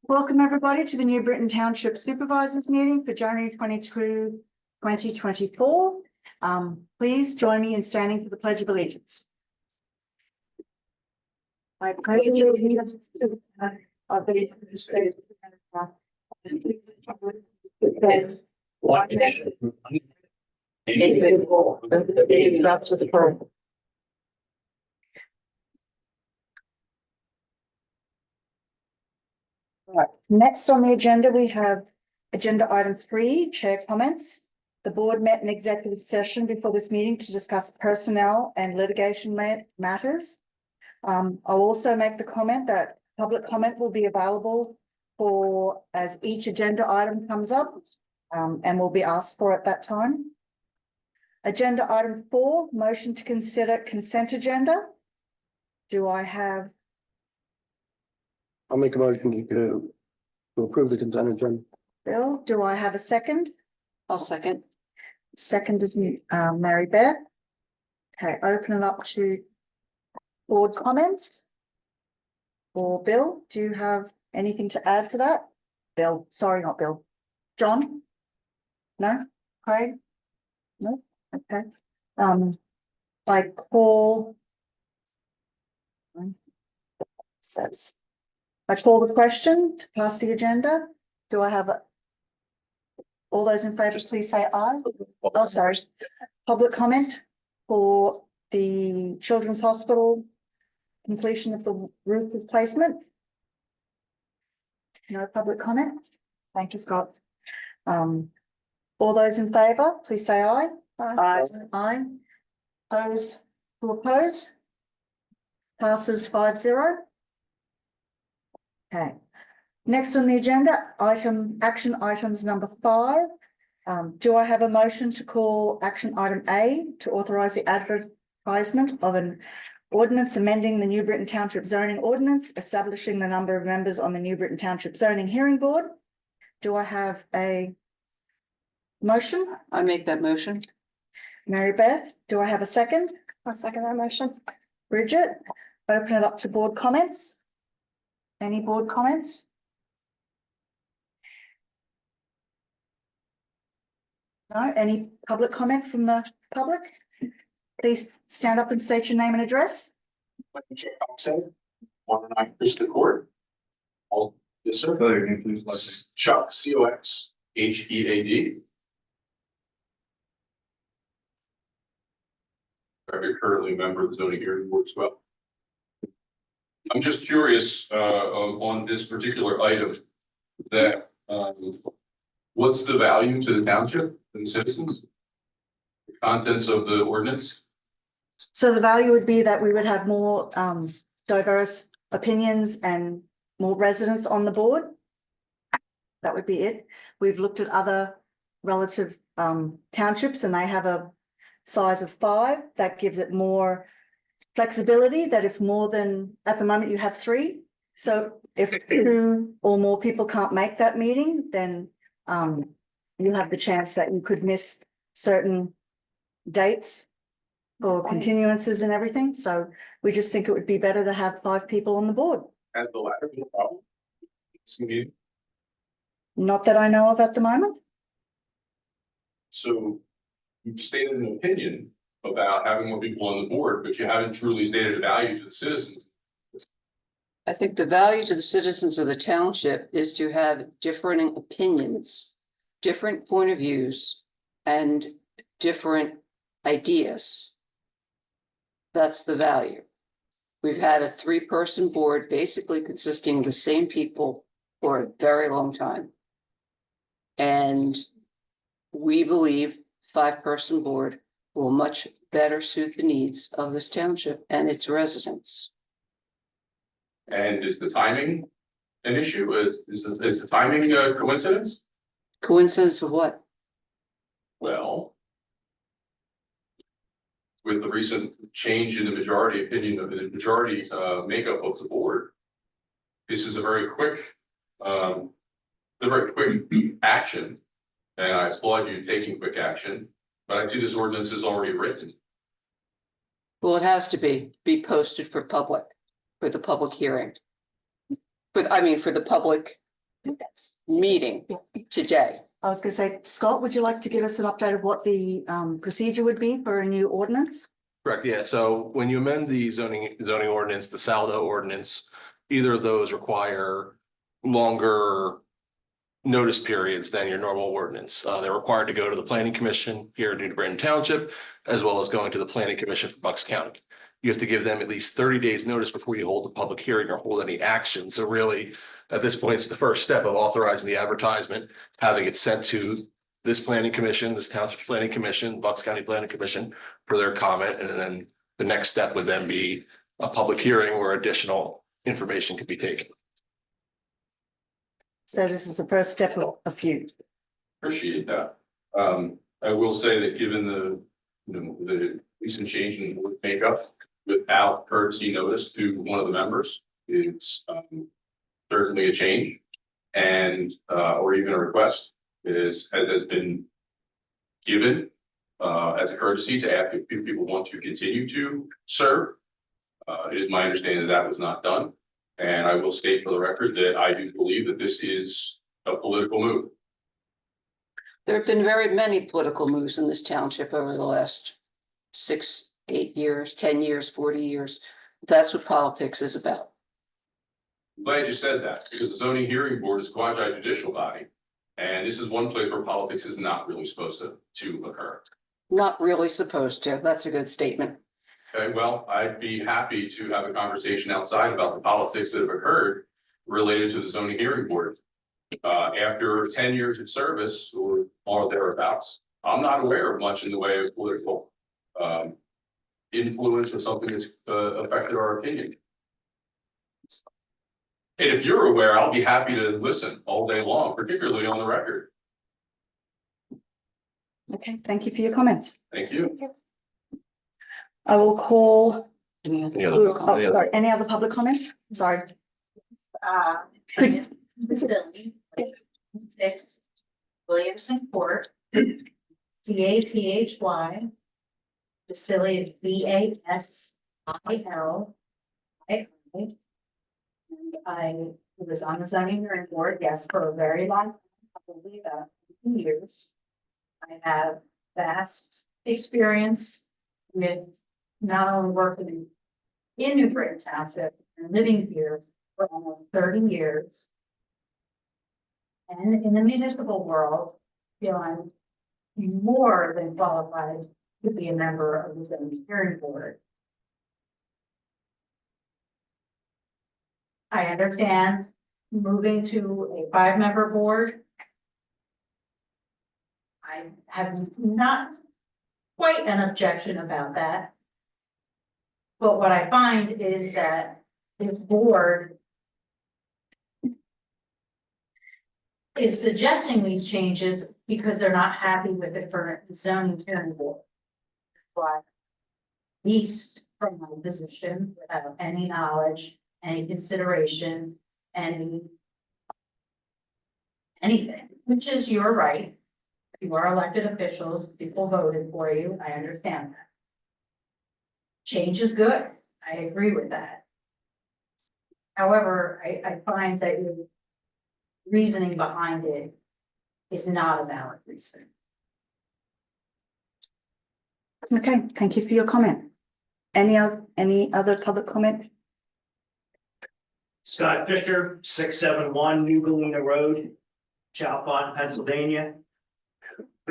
Welcome everybody to the New Britain Township Supervisors meeting for January 22, 2024. Please join me in standing for the Pledge of Allegiance. I pledge allegiance to the flag of the United States of America, one nation, indivisible, with liberty and justice for all. Right. Next on the agenda, we have agenda item 3, chair comments. The board met in executive session before this meeting to discuss personnel and litigation matters. I'll also make the comment that public comment will be available for as each agenda item comes up, and will be asked for at that time. Agenda item 4, motion to consider consent agenda. Do I have? I'll make a motion to approve the consent agenda. Bill, do I have a second? I'll second. Second is Mary Beth. Okay, open it up to board comments. Or Bill, do you have anything to add to that? Bill, sorry, not Bill. John? No? Craig? No? Okay. I call the question to pass the agenda. Do I have all those in favour, please say aye. Oh, sorry. Public comment for the Children's Hospital completion of the roof replacement. No public comment. Thank you, Scott. All those in favour, please say aye. Aye. Aye. Those who oppose? Passes 5-0. Okay. Next on the agenda, action items number 5. Do I have a motion to call action item A to authorise the advertisement of an ordinance amending the New Britain Township zoning ordinance, establishing the number of members on the New Britain Township zoning hearing board? Do I have a motion? I make that motion. Mary Beth, do I have a second? I'll second that motion. Bridget, open it up to board comments. Any board comments? No, any public comment from the public? Please stand up and state your name and address. Chuck Thompson, 109 Krista Court. Yes, sir. Go ahead, please. Chuck, COXHEAD. You're currently a member of the zoning hearing board as well. I'm just curious on this particular item that what's the value to the township and citizens? The contents of the ordinance? So the value would be that we would have more diverse opinions and more residents on the board. That would be it. We've looked at other relative townships and they have a size of 5. That gives it more flexibility that if more than, at the moment you have 3. So if 2 or more people can't make that meeting, then you have the chance that you could miss certain dates for continuances and everything. So we just think it would be better to have 5 people on the board. Has the latter been a problem? Not that I know of at the moment. So you've stated an opinion about having more people on the board, but you haven't truly stated a value to the citizens. I think the value to the citizens of the township is to have differing opinions, different point of views, and different ideas. That's the value. We've had a 3-person board basically consisting of the same people for a very long time. And we believe 5-person board will much better suit the needs of this township and its residents. And is the timing an issue? Is the timing a coincidence? Coincidence of what? Well, with the recent change in the majority opinion of the majority makeup of the board, this is a very quick action, and I applaud you taking quick action. But I see this ordinance is already written. Well, it has to be posted for the public hearing. For the public meeting today. I was gonna say, Scott, would you like to give us an update of what the procedure would be for a new ordinance? Correct, yeah. So when you amend the zoning ordinance, the Saldo ordinance, either of those require longer notice periods than your normal ordinance. They're required to go to the planning commission here in New Britain Township, as well as going to the planning commission for Bucks County. You have to give them at least 30 days notice before you hold a public hearing or hold any action. So really, at this point, it's the first step of authorizing the advertisement, having it sent to this planning commission, this township planning commission, Bucks County Planning Commission for their comment. And then the next step would then be a public hearing where additional information could be taken. So this is the first step of a few. Appreciate that. I will say that given the recent change in board makeup without courtesy notice to one of the members is certainly a change and or even a request has been given as a courtesy to ask if people want to continue to serve. It is my understanding that was not done. And I will state for the record that I do believe that this is a political move. There have been very many political moves in this township over the last 6, 8 years, 10 years, 40 years. That's what politics is about. I'm glad you said that, because the zoning hearing board is a quasi judicial body. And this is one place where politics is not really supposed to occur. Not really supposed to. That's a good statement. Okay, well, I'd be happy to have a conversation outside about the politics that have occurred related to the zoning hearing board. After 10 years of service or thereabouts, I'm not aware of much in the way of political influence or something that's affected our opinion. And if you're aware, I'll be happy to listen all day long, particularly on the record. Okay, thank you for your comments. Thank you. I will call, Any Any other- other- oh, sorry, any other public comments? Sorry. Could- Facility, 6 Williamson Court, CATHY, facility VASIL. And I was on the zoning hearing board, yes, for a very long time, probably about 15 years. I have vast experience with not only working in New Britain Township and living here for almost 30 years. And in the municipal world, feel I'm more than qualified to be a member of the zoning hearing board. I understand moving to a 5-member board. I have not quite an objection about that. But what I find is that this board is suggesting these changes because they're not happy with the current zoning hearing board. Why? Least from my position, without any knowledge, any consideration, anything, which is your right. You are elected officials, people voted for you, I understand that. Change is good, I agree with that. However, I find that your reasoning behind it is not a valid reason. Okay, thank you for your comment. Any other public comment? Scott Fisher, 671 New Galena Road, Chalfont, Pennsylvania.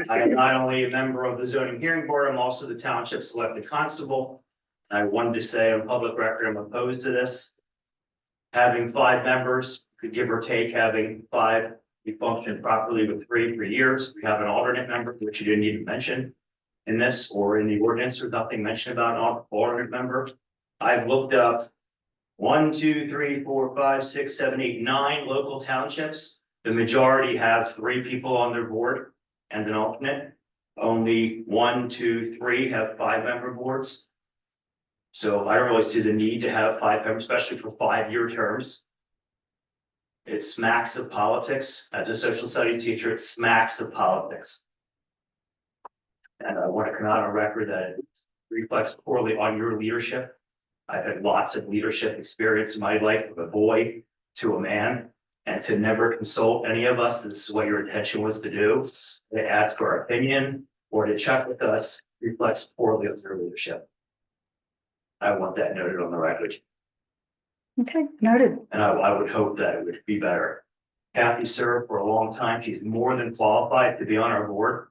I am not only a member of the zoning hearing board, I'm also the township's elected constable. I wanted to say on public record, I'm opposed to this. Having 5 members, could give or take, having 5, we functioned properly with 3 for years. We have an alternate member, which you didn't even mention in this or in the ordinance. There's nothing mentioned about an alternate member. I've looked up 1, 2, 3, 4, 5, 6, 7, 8, 9 local townships. The majority have 3 people on their board and an alternate. Only 1, 2, 3 have 5-member boards. So I don't really see the need to have 5 members, especially for 5-year terms. It smacks of politics. As a social studies teacher, it smacks of politics. And I want to come out on record that it reflects poorly on your leadership. I've had lots of leadership experience in my life with a boy to a man and to never consult any of us, this is what your intention was to do, to ask our opinion or to check with us reflects poorly on your leadership. I want that noted on the record, Okay, noted. and I would hope that it would be better. Kathy served for a long time. She's more than qualified to be on our board.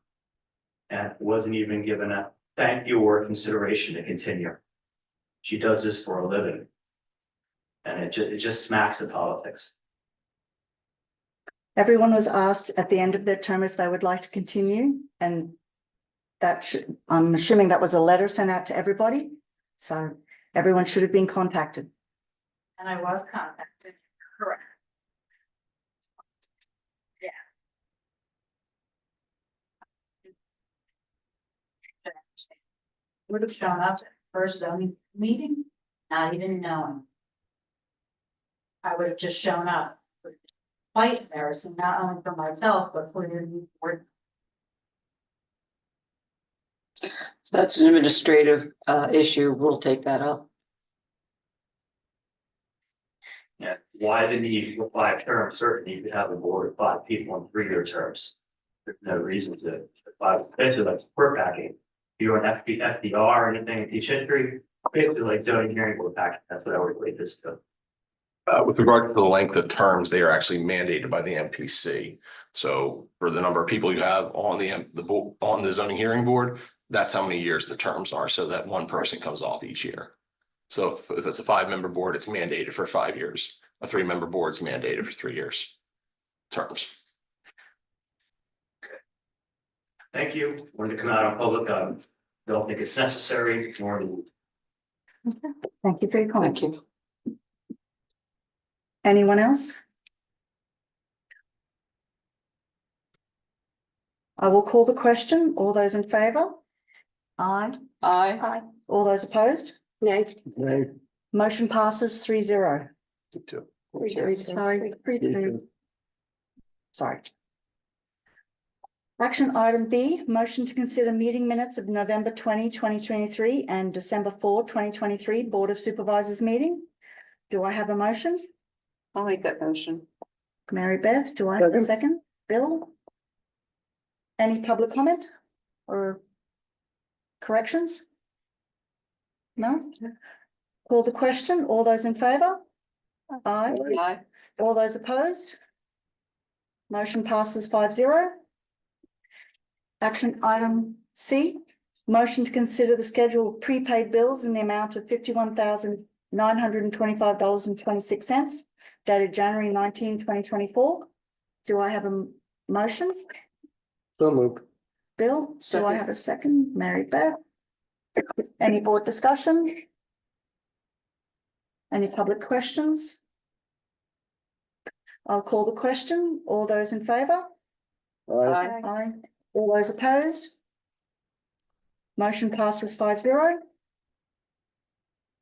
And wasn't even given a thank you or consideration to continue. She does this for a living. And it just smacks of politics. Everyone was asked at the end of their term if they would like to continue, and that should, I'm assuming that was a letter sent out to everybody. So everyone should have been contacted. And I was contacted, correct. Yeah. Would have shown up at the first zoning meeting, not even knowing. I would have just shown up. Quite embarrassing, not only for myself, but for your new board. That's an administrative issue. We'll take that up. Yeah, why the need for 5 terms? Certainly you could have a board of 5 people in 3-year terms. There's no reason to, especially like support packing. If you're an FDR or anything in teach history, basically like zoning hearing board packing, that's what I would relate this to. With regard to the length of terms, they are actually mandated by the MPC. So for the number of people you have on on the zoning hearing board, that's how many years the terms are, so that one person comes off each year. So if it's a 5-member board, it's mandated for 5 years. A 3-member board is mandated for 3 years terms. Thank you. Wanted to come out on public. Don't think it's necessary, nor do Thank you for your comment. Thank you. Anyone else? I will call the question. All those in favor? Aye. Aye. Aye. All those opposed? Nay. Nay. Motion passes 3-0. Two. Sorry, 3-2. Sorry. Action item B, motion to consider meeting minutes of November 20, 2023 and December 4, 2023 Board of Supervisors meeting. Do I have a motion? I'll make that motion. Mary Beth, do I have a second? Bill? Any public comment or corrections? No? Call the question. All those in favor? Aye. Aye. All those opposed? Motion passes 5-0. Action item C, motion to consider the schedule of prepaid bills in the amount of $51,925.26 dated January 19, 2024. Do I have a motion? So moved. Bill, do I Second. have a second? Mary Beth? Any board discussion? Any public questions? I'll call the question. All those in favor? Aye. Aye. All those opposed? Motion passes 5-0.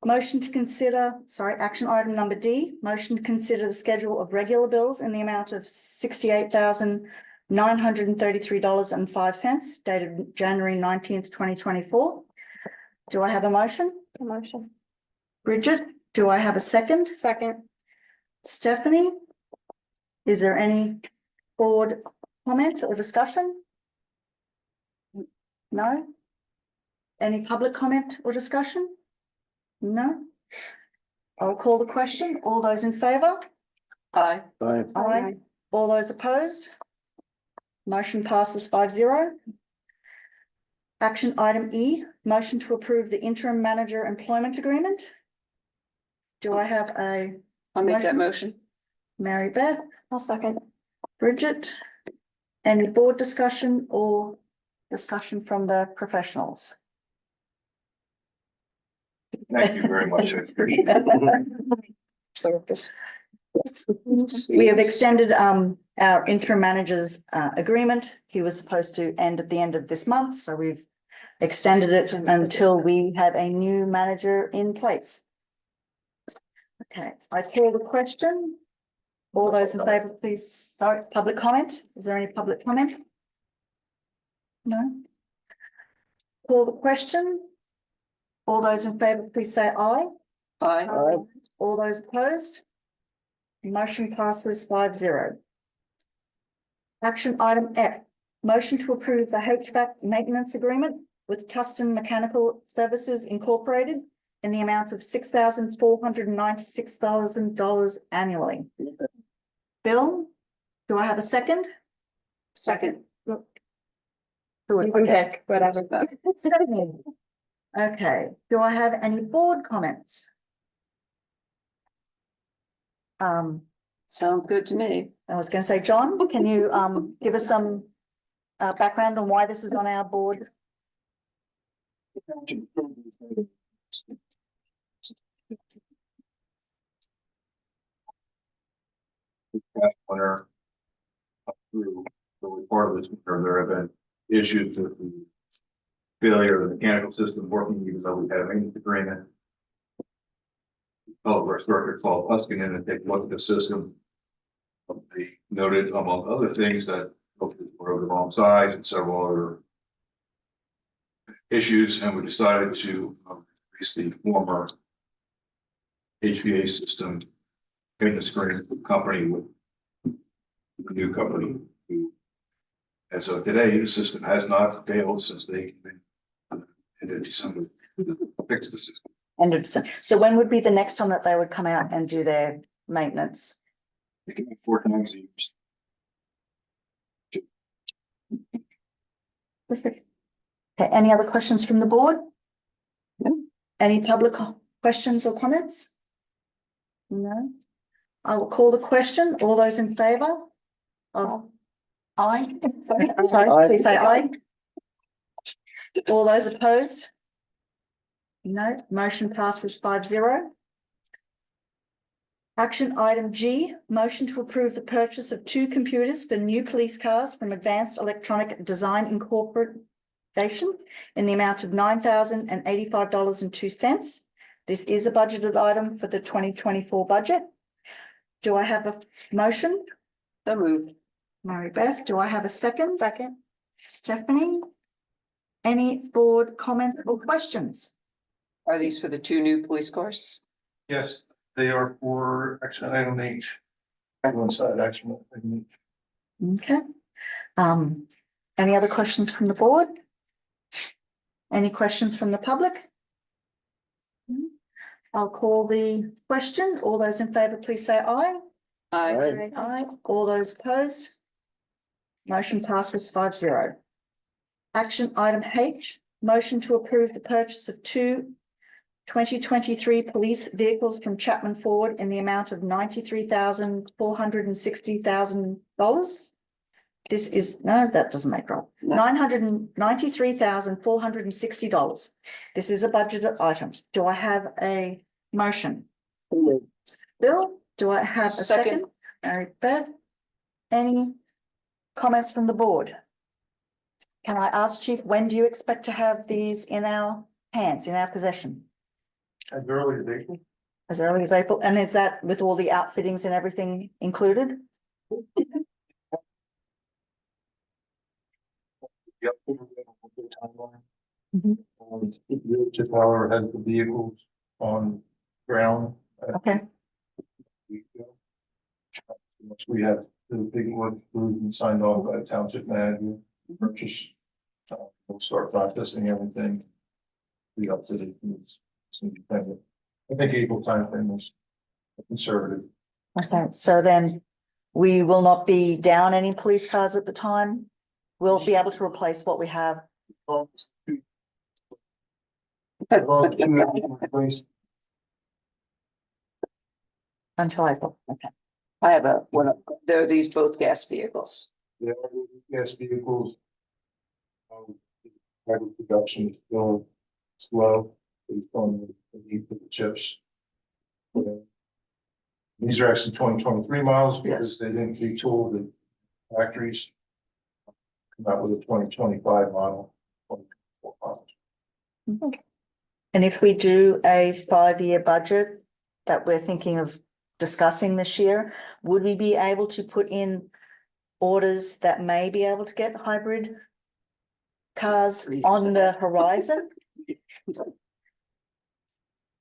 Motion to consider, action item number D, motion to consider the schedule of regular bills in the amount of $68,933.05 dated January 19th, 2024. Do I have a motion? A motion. Bridget, do I have a second? Second. Stephanie? Is there any board comment or discussion? No? Any public comment or discussion? No? I'll call the question. All those in favor? Aye. Aye. Aye. All those opposed? Motion passes 5-0. Action item E, motion to approve the interim manager employment agreement. Do I have a I'll make that motion. Mary Beth? I'll second. Bridget? Any board discussion or discussion from the professionals? Thank you very much. I appreciate it. We have extended our interim manager's agreement. He was supposed to end at the end of this month, so we've extended it until we have a new manager in place. Okay, I call the question. All those in favor, please, sorry, public comment. Is there any public comment? No? Call the question. All those in favor, please say aye. Aye. Aye. All those opposed? Motion passes 5-0. Action item F, motion to approve the HVAC maintenance agreement with Tustin Mechanical Services Incorporated in the amount of $6,496 annually. Bill, do I have a second? Second. Who would- You can pick whatever. Okay, do I have any board comments? Sounds good to me. I was gonna say, John, can you give us some background on why this is on our board? Last winter, up through the part of this winter, there have been issues with the failure of the mechanical system working, even though we had a maintenance agreement. Public Works Director called Huskin in and take a look at the system. They noted, among other things, that hopefully were the wrong side and several other issues, and we decided to increase the former HVA system maintenance agreement with the company with the new company. And so today, the system has not failed since they came in December to fix the system. End of December. So when would be the next time that they would come out and do their maintenance? They can be 4 times a year. Perfect. Okay, any other questions from the board? No. Any public questions or comments? No. I will call the question. All those in favor of aye? Sorry, Aye. please say aye. All those opposed? No, motion passes 5-0. Action item G, motion to approve the purchase of 2 computers for new police cars from Advanced Electronic Design Incorporation in the amount of $9,085.02. This is a budgeted item for the 2024 budget. Do I have a motion? So moved. Mary Beth, do I have a second? Second. Stephanie? Any board comments or questions? Are these for the 2 new police cars? Yes, they are for action item H. One side action. item H. Okay. Any other questions from the board? Any questions from the public? I'll call the question. All those in favor, please say aye. Aye. Aye. All those opposed? Motion passes 5-0. Action item H, motion to approve the purchase of 2 2023 police vehicles from Chapman Ford in the amount of $93,460,000. This is, no, that doesn't make right. No. $993,460. This is a budgeted item. Do I have a motion? Bill, do I have a second? Second. Mary Beth, any comments from the board? Can I ask, Chief, when do you expect to have these in our hands, in our possession? As early as April. As early as April, and is that with all the outfittings and everything included? Yep. Timeline. Mhm. Just however has the vehicles on ground. Okay, Once we have the big work approved and signed off by the township manager, purchase. We'll start processing everything. Be up to the. I think April timeframe was conservative. okay, so then we will not be down any police cars at the time. We'll be able to replace what we have. Until April, okay. I have there are these both gas vehicles. There are gas vehicles. Private production is still slow, based on the need for the chips. These are actually 2023 models because they didn't retool the factories. Come out with a 2025 model. 2024 model. And if we do a 5-year budget that we're thinking of discussing this year, would we be able to put in orders that may be able to get hybrid cars on the horizon?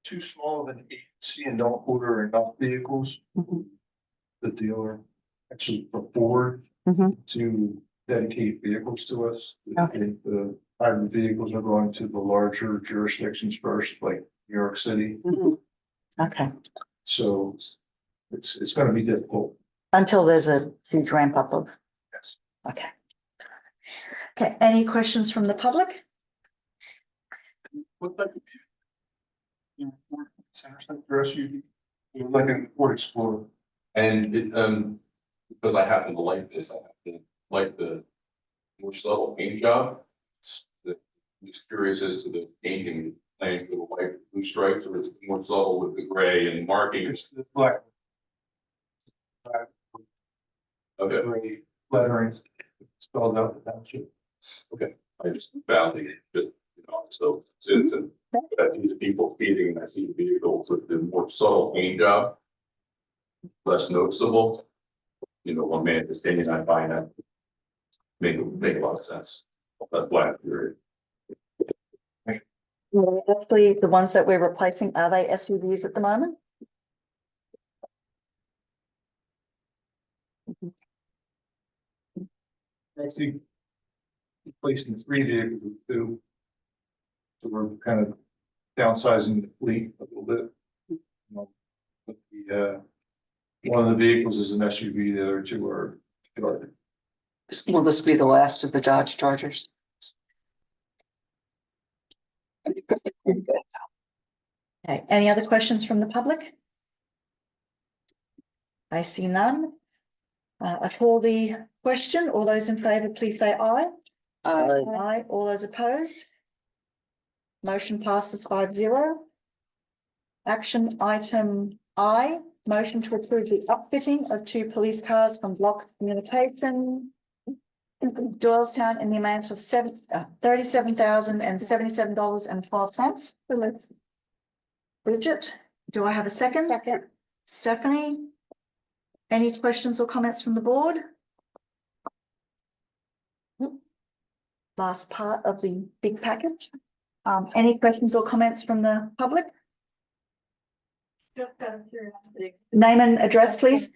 Too small of an agency and don't order enough vehicles. the dealer actually afford Mhm. to dedicate vehicles to us. Okay. The hybrid vehicles are going to the larger jurisdictions first, like New York City. Okay, So it's gonna be difficult. until there's a huge ramp up of, Yes. okay. Okay, any questions from the public? What type of? For SUV, like a Ford Explorer. And it, because I happen to like this, I happen to like the more subtle paint job. Just curious as to the painting, plans for the white blue stripes, or is it more subtle with the gray and markings? It's black. Okay, Gray lettering spelled out the township. okay, I just found it, just, so citizen, that these people feeding, and I see the vehicles with the more subtle paint job. Less noticeable. One man's opinion, I find that make a lot of sense. That's why I'm curious. Actually, the ones that we're replacing, are they SUVs at the moment? Actually, replacing 3 vehicles with 2. So we're kind of downsizing the fleet a little bit. But one of the vehicles is an SUV, the other 2 are Charger. Will this be the last of the Dodge Chargers? Okay, any other questions from the public? I see none. I call the question. All those in favour, please say aye. Aye. All those opposed? Motion passes 5-0. Action item I, motion to approve the upfitting of 2 police cars from Block Communication in Doylestown in the amount of $37,077.12. Bridget, do I have a second? Second. Stephanie? Any questions or comments from the board? Last part of the big package. Any questions or comments from the public? Just out of curiosity. Name and address, please.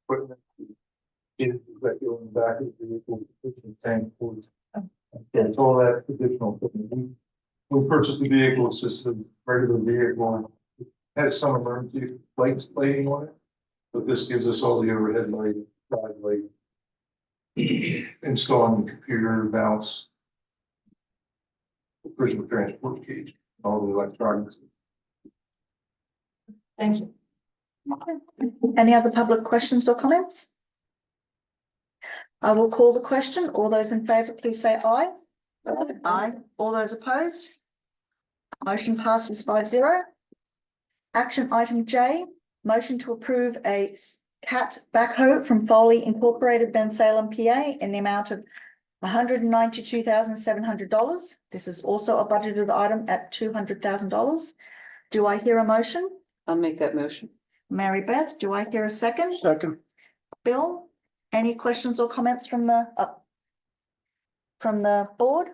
Equipment. Is that go in the back of the vehicle, tank for. It's all that additional equipment. We purchased the vehicle, it's just a regular vehicle. It has some emergency lights playing on it. But this gives us all the overhead light, side light. Installing the computer mounts. Original transport cage, all the electronics. Thank you. Any other public questions or comments? I will call the question. All those in favour, please say aye. Aye. All those opposed? Motion passes 5-0. Action item J, motion to approve a CAT backhoe from Foley Incorporated, Ben Salem, PA in the amount of $192,700. This is also a budgeted item at $200,000. Do I hear a motion? I'll make that motion. Mary Beth, do I hear a second? Second. Bill, any questions or comments from the board?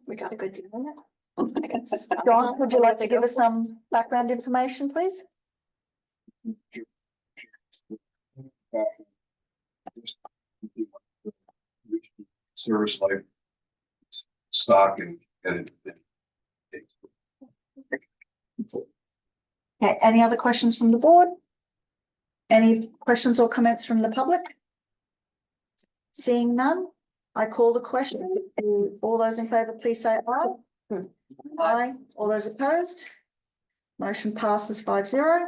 We got a good deal on it. John, would you like to give us some background information, please? Service life. Stock and. Okay, any other questions from the board? Any questions or comments from the public? Seeing none, I call the question. All those in favour, please say aye. Aye. All those opposed? Motion passes 5-0.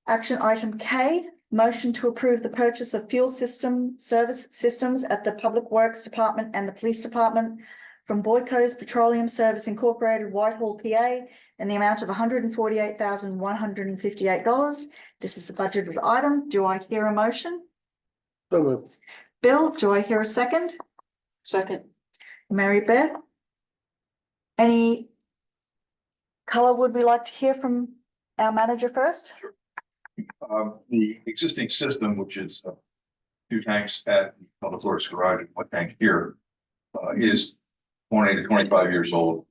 Action item K, motion to approve the purchase of fuel service systems at the Public Works Department and the Police Department from Boyko's Petroleum Service Incorporated, Whitehall, PA, in the amount of $148,158. This is a budgeted item. Do I hear a motion? So moved. Bill, do I hear a second? Second. Mary Beth? Any color would we like to hear from our manager first? The existing system, which is two tanks at Public Works Garage, and one tank here, is 20 to 25 years old.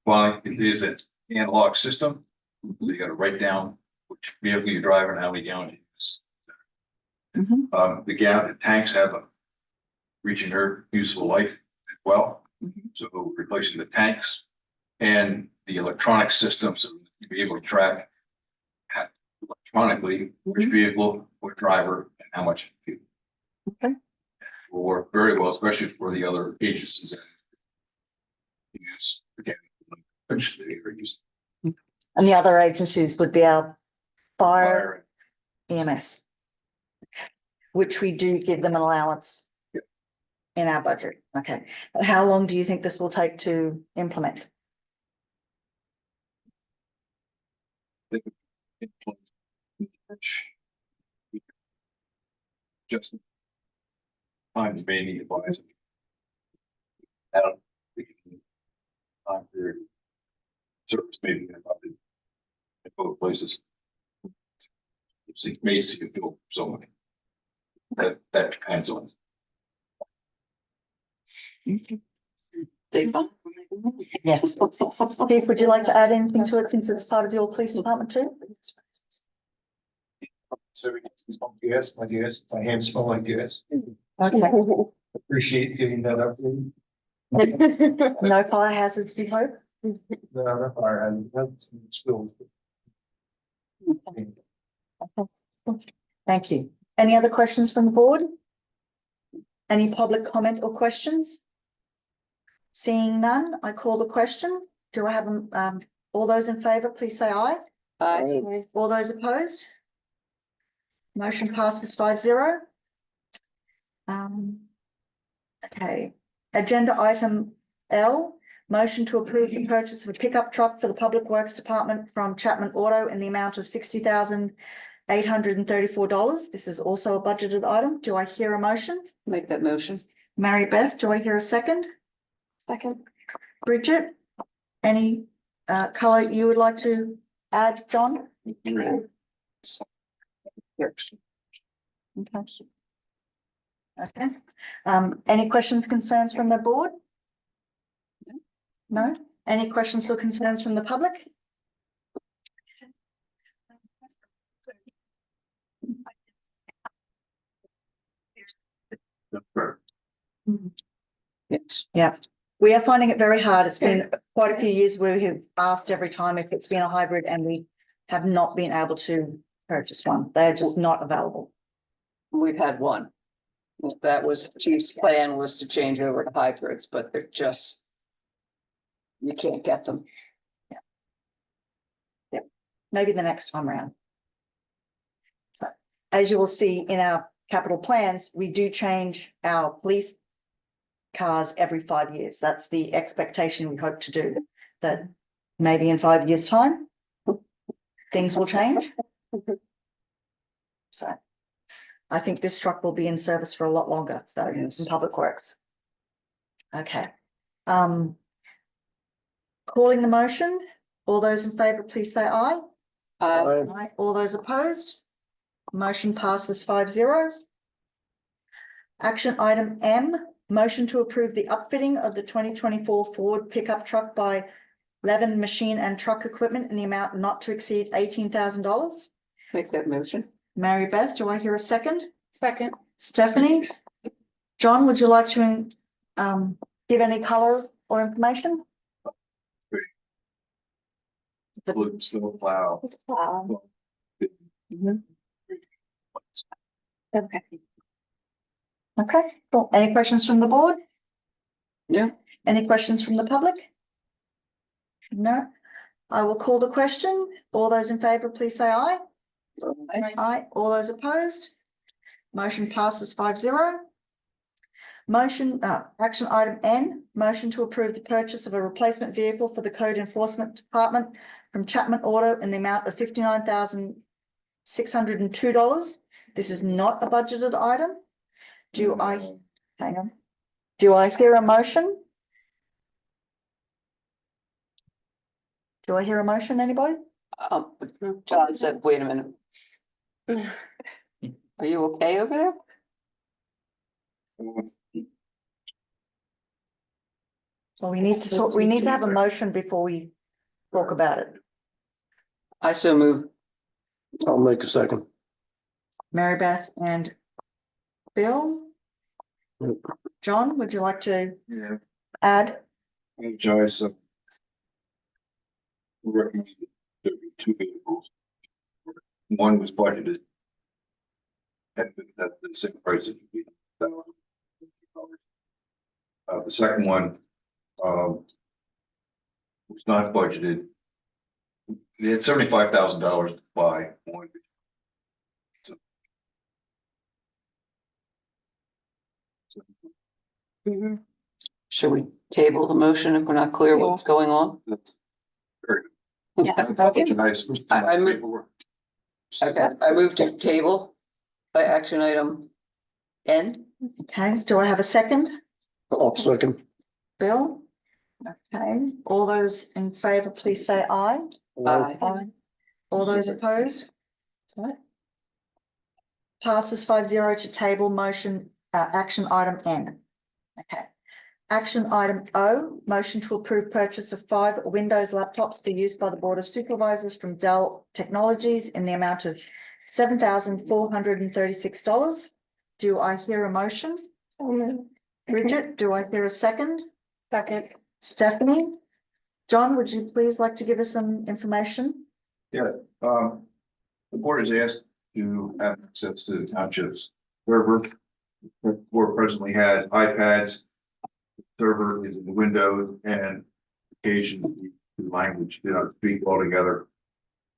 While it is an analog system, so you gotta write down which vehicle you're driving, how many gallons you use. The tanks have a reaching their useful life as well. So replacing the tanks and the electronic systems, you'll be able to track electronically which vehicle, what driver, and how much. Okay. Will work very well, especially for the other agencies. That use, again, eventually are used. And the other agencies would be our fire Fire. EMS. Which we do give them an allowance. In our budget, okay. How long do you think this will take to implement? Just. Times may need advice. I don't think it can. Time period. Service maybe in both places. So you may see a bill for somebody. That depends on. Yes. Keith, would you like to add anything to it since it's part of your police department too? So yes, my gas, my hands smell like gas. Okay. Appreciate getting that up. No fire hazards, we hope. The fire and that's spills. Thank you. Any other questions from the board? Any public comment or questions? Seeing none, I call the question. Do I have, all those in favour, please say aye. Aye. All those opposed? Motion passes 5-0. Okay, agenda item L, motion to approve the purchase of a pickup truck for the Public Works Department from Chapman Auto in the amount of $60,834. This is also a budgeted item. Do I hear a motion? Make that motion. Mary Beth, do I hear a second? Second. Bridget, any colour you would like to add, John? Okay. Okay, any questions, concerns from the board? No? Any questions or concerns from the public? Yes. Yeah, we are finding it very hard. It's been quite a few years where we have asked every time if it's been a hybrid and we have not been able to purchase one. They're just not available. We've had one. That was, Chief's plan was to change over to hybrids, but they're just. You can't get them. Maybe the next time around. So, as you will see in our capital plans, we do change our police cars every 5 years. That's the expectation we hope to do, that maybe in 5 years' time, things will change. So I think this truck will be in service for a lot longer, though, in Public Works. Okay. Calling the motion, all those in favour, please say aye. Aye. All those opposed? Motion passes 5-0. Action item M, motion to approve the upfitting of the 2024 Ford pickup truck by Levin Machine and Truck Equipment in the amount not to exceed $18,000. Make that motion. Mary Beth, do I hear a second? Second. Stephanie? John, would you like to give any colour or information? Wow. Okay. Okay, cool. Any questions from the board? Yeah. Any questions from the public? No. I will call the question. All those in favour, please say aye. Aye. All those opposed? Motion passes 5-0. Motion, action item N, motion to approve the purchase of a replacement vehicle for the Code Enforcement Department from Chapman Auto in the amount of $59,602. This is not a budgeted item. Do I, hang on, do I hear a motion? Do I hear a motion, anybody? John said, wait a minute. Are you okay over there? So we need to talk, we need to have a motion before we talk about it. I so move. I'll make a second. Mary Beth and Bill? Yep. John, would you like to Yeah. add? Franchise. Recommended there be two vehicles. One was budgeted. At the same price it would be. The second one, was not budgeted. They had $75,000 to buy one. Should we table the motion if we're not clear what's going on? That's very Yeah. nice. I move- Okay, I move to table by action item N. Okay, do I have a second? I'll second. Bill? Okay, all those in favor, please say aye. Aye. Aye. All those opposed? Sorry. Passes 5-0 to table motion, action item N. Okay. Action item O, motion to approve purchase of 5 Windows laptops for use by the Board of Supervisors from Dell Technologies in the amount of $7,436. Do I hear a motion? Bridget, do I hear a second? Second. Stephanie? John, would you please like to give us some information? The board is asked to have access to the township's server. The board presently has iPads. Server is in Windows and occasionally the language do not speak altogether.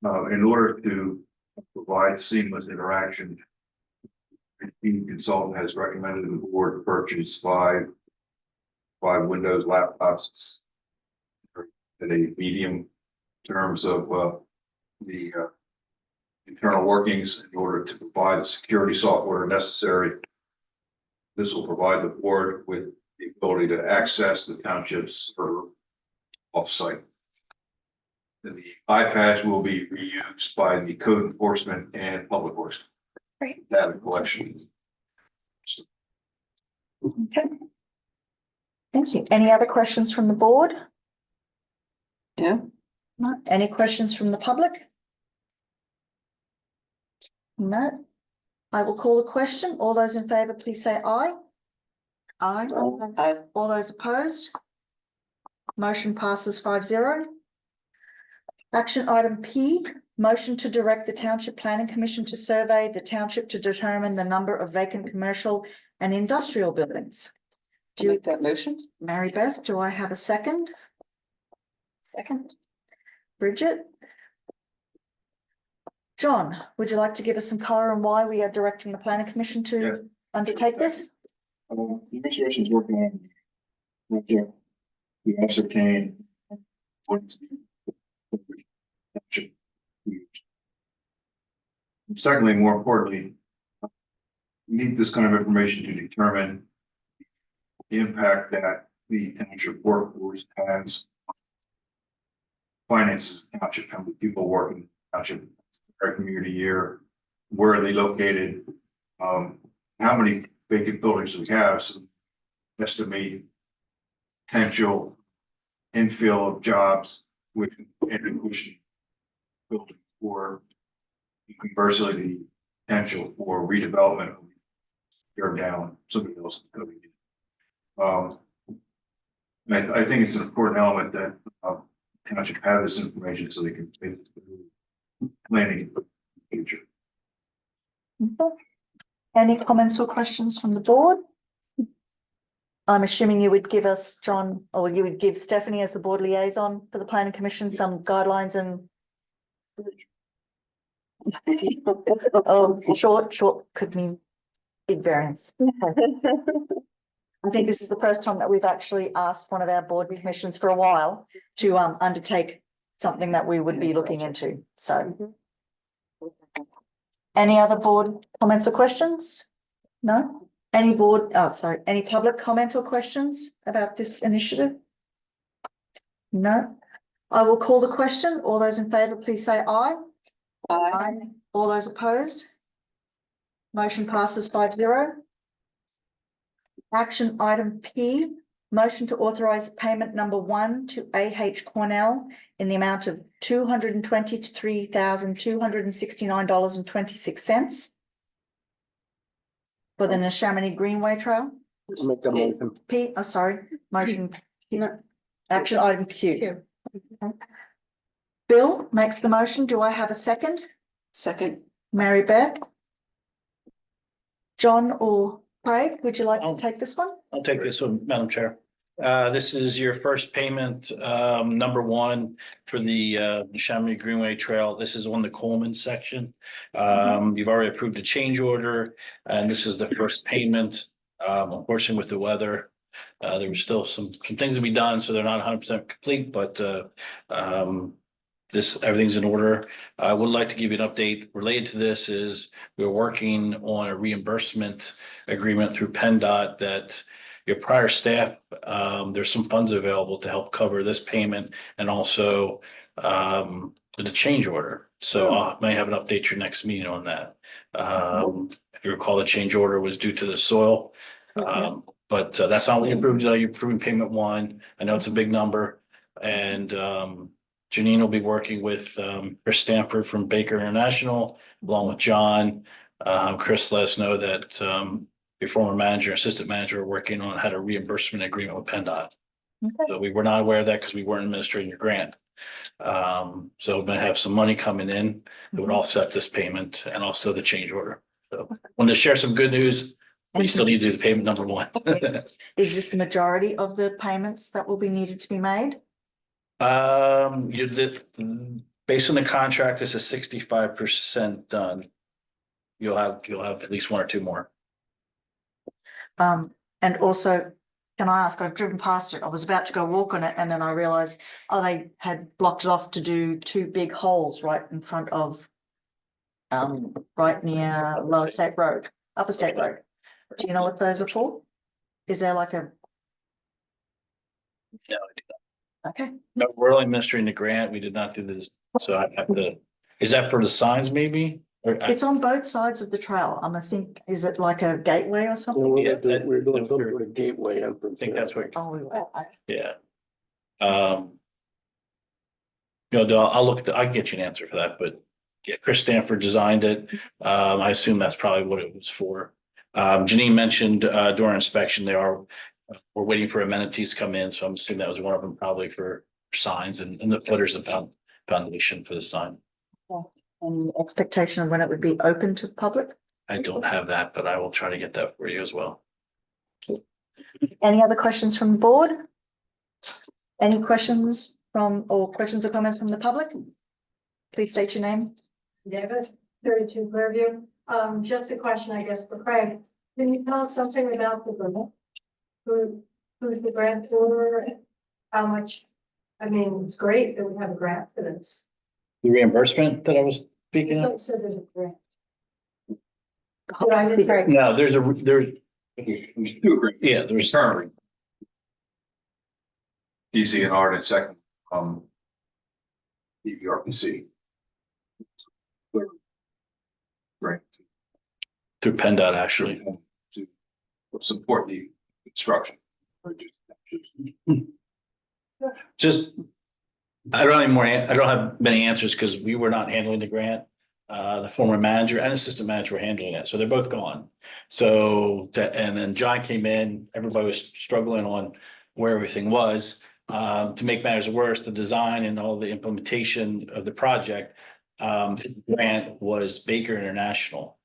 In order to provide seamless interaction, the consultant has recommended the board purchase five Windows laptops at a medium terms of the internal workings in order to provide the security software necessary. This will provide the board with the ability to access the township's server offsite. And the iPads will be reused by the code enforcement and public works. Great. Data collection. Okay. Thank you. Any other questions from the board? Yeah, No. Any questions from the public? No. I will call the question. All those in favor, please say aye. Aye. I, All those opposed? Motion passes 5-0. Action item P, motion to direct the Township Planning Commission to survey the township to determine the number of vacant commercial and industrial buildings. to make that motion? Mary Beth, do I have a second? Second. Bridget? John, would you like to give us some color on why we are directing the planning commission Yeah. to undertake this? The administration is working on project to ascertain what is secondly, more importantly, we need this kind of information to determine the impact that the township workforce has. Finances, township, how many people work in township, our community year, where are they located? How many vacant buildings do we have? So estimate potential infill of jobs with inclusion building or conversely the potential for redevelopment of tear down somebody else coming in. I think it's an important element that township have this information so they can make planning for the future. Any comments or questions from the board? I'm assuming you would give us, John, or you would give Stephanie as the board liaison for the planning commission, some guidelines and oh, short could mean big variance. I think this is the first time that we've actually asked one of our board commissions for a while to undertake something that we would be looking into, so. Any other board comments or questions? No? Any any public comment or questions about this initiative? No? I will call the question. All those in favor, please say aye. I, All those opposed? Motion passes 5-0. Action item P, motion to authorize payment number 1 to AH Cornell in the amount of $223,269.26 for the Neshaminy Greenway Trail. Make that motion. P, sorry, motion. Action item Q. Bill makes the motion. Do I have a second? Second, Mary Beth? John or Craig, would you like to take this one? I'll take this one, Madam Chair. This is your first payment, number one for the Chamonix Greenway Trail. This is on the Coleman section. You've already approved a change order, and this is the first payment. Unfortunately, with the weather, there was still some things to be done, so they're not 100% complete, but everything's in order. I would like to give you an update related to this is we're working on a reimbursement agreement through PennDOT that your prior staff, there's some funds available to help cover this payment and also the change order. So I may have an update your next meeting on that. If you recall, the change order was due to the soil. But that's not what you approved. You're approving payment 1. I know it's a big number. And Janine will be working with Chris Stanford from Baker International, along with John. Chris let us know that your former manager, assistant manager are working on how to reimbursement agreement with PennDOT. So we were not aware of that because we weren't administrating your grant. So we're gonna have some money coming in that would offset this payment and also the change order. So wanted to share some good news, but you still need to do the payment number 1. Is this the majority of the payments that will be needed to be made? You did, based on the contract, this is 65% done. You'll have at least 1 or 2 more. And also, can I ask, I've driven past it, I was about to go walk on it and then I realized, they had blocked it off to do 2 big holes right in front of right near Lower State Road, Upper State Road. Do you know what those are for? Is there like a, No, okay, no, we're only administering the grant. We did not do this. So I have to, is that for the signs maybe? Or I it's on both sides of the trail. I think, is it like a gateway or something? We're doing something with a gateway entrance. think that's what, Oh, we will. yeah. I'll look, I can get you an answer for that, but yeah, Chris Stanford designed it. I assume that's probably what it was for. Janine mentioned during inspection, we're waiting for amenities to come in, so I'm assuming that was one of them, probably for signs and the footers and foundation for the sign. Any expectation of when it would be open to the public? I don't have that, but I will try to get that for you as well. Any other questions from the board? Any questions or comments from the public? Please state your name. Davis, 32 Clearview. Just a question, I guess, for Craig. Can you tell us something about the grant? Who's the grant for? How much? I mean, it's great that we have a grant for this. The reimbursement that I was speaking of? So there's a grant. Did I mishear? No, there's We do agree. yeah, there's Currently. DCNR and second, EVRPC. Right. through PennDOT actually. To support the construction. Just, I don't have many answers because we were not handling the grant. The former manager and assistant manager were handling it, so they're both gone. So and then John came in, everybody was struggling on where everything was. To make matters worse, the design and all the implementation of the project, grant was Baker International.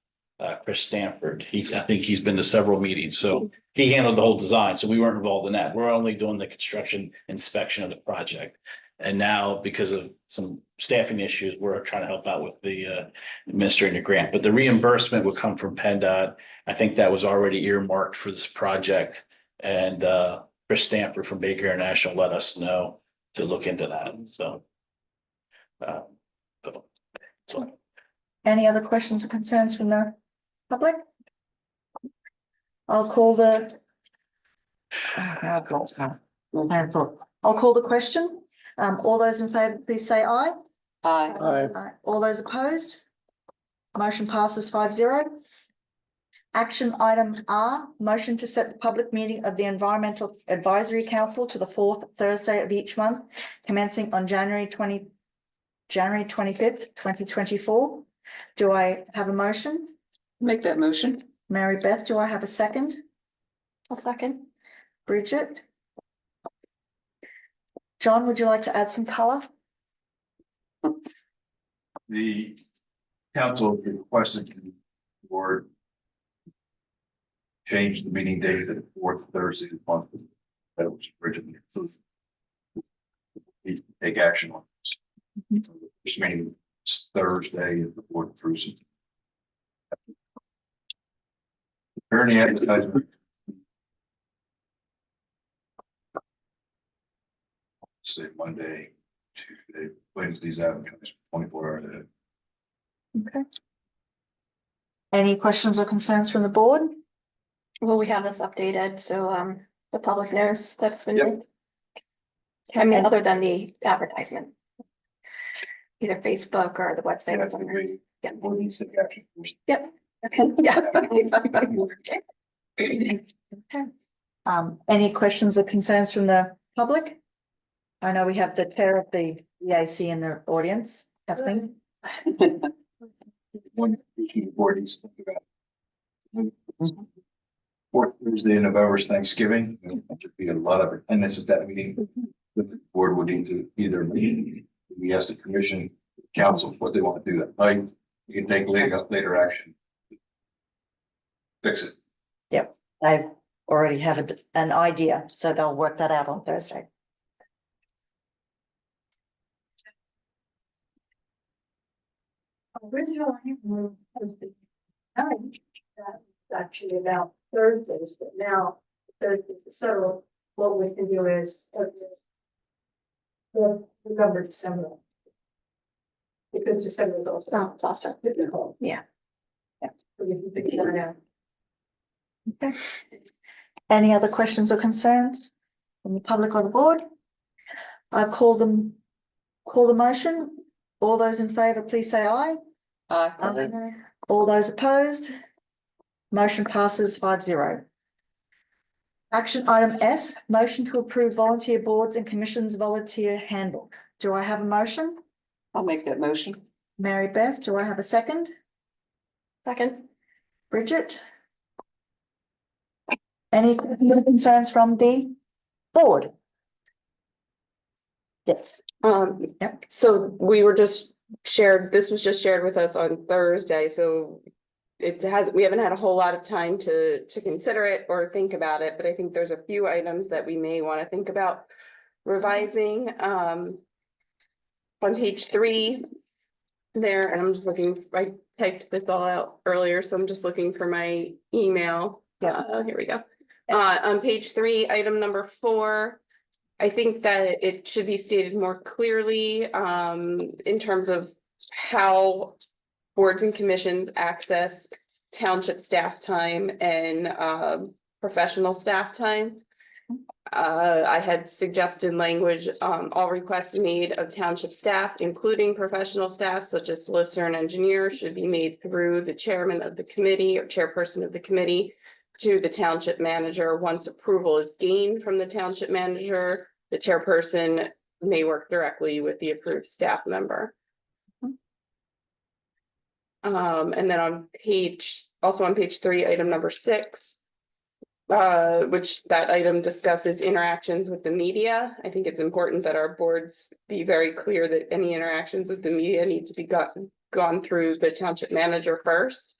Chris Stanford, I think he's been to several meetings, so he handled the whole design, so we weren't involved in that. We're only doing the construction inspection of the project. And now, because of some staffing issues, we're trying to help out with the administering the grant, but the reimbursement would come from PennDOT. I think that was already earmarked for this project, and Chris Stanford from Baker International let us know to look into that, so. So Any other questions or concerns from the public? I'll call the. I've lost my train of thought. I'll call the question. All those in favour, please say aye. aye. Aye. All those opposed? Motion passes 5-0. Action item R, motion to set the public meeting of the Environmental Advisory Council to the fourth Thursday of each month, commencing on January 25th, 2024. Do I have a motion? Make that motion. Mary Beth, do I have a second? I'll second. Bridget? John, would you like to add some color? The council requested the board change the meeting date to the fourth Thursday of the month. That was originally. We take action on this. This meeting is Thursday if the board approves it. Attorney advertisement. Say Monday, Tuesday, Wednesday's advertised 24 hours a day. Okay. Any questions or concerns from the board? Well, we have this updated, so the public knows that it's been. Yep. moved. I mean, other than the advertisement. Either Facebook or the website or That's the something. way Yeah. the board needs to take action first. Yep. Yeah. Any questions or concerns from the public? I know we have the chair of the EAC in the audience, Kathleen. One issue the board needs to think about. Fourth Thursday in November is Thanksgiving. There'll be a lot of attendance at that meeting. The board would need to either we ask the commission, council, what they want to do that night. You can take later action. Fix it. I already have an idea, so they'll work that out on Thursday. Originally, was the night, that was actually about Thursdays, but now Thursdays, so what we can do is. November, December. Because December is also. Oh, it's also. Yeah. Yeah. So we can figure that out. Okay. Any other questions or concerns from the public or the board? I call the motion. All those in favor, please say aye. Aye. All those opposed? Motion passes 5-0. Action item S, motion to approve volunteer boards and commissions volunteer handbook. Do I have a motion? I'll make that motion. Mary Beth, do I have a second? Second. Bridget? Any concerns from the board? Yes. Yep. So we were just shared, this was just shared with us on Thursday, so we haven't had a whole lot of time to consider it or think about it, but I think there's a few items that we may want to think about revising. On page 3 there, and I'm just looking, I typed this all out earlier, so I'm just looking for my email. Here we go. On page 3, item number 4, I think that it should be stated more clearly in terms of how boards and commissions access township staff time and professional staff time. I had suggested language, all requests made of township staff, including professional staff such as solicitor and engineer, should be made through the chairman of the committee or chairperson of the committee to the township manager. Once approval is gained from the township manager, the chairperson may work directly with the approved staff member. And then on page 3, item number 6, which that item discusses interactions with the media. I think it's important that our boards be very clear that any interactions with the media need to be gone through the township manager first.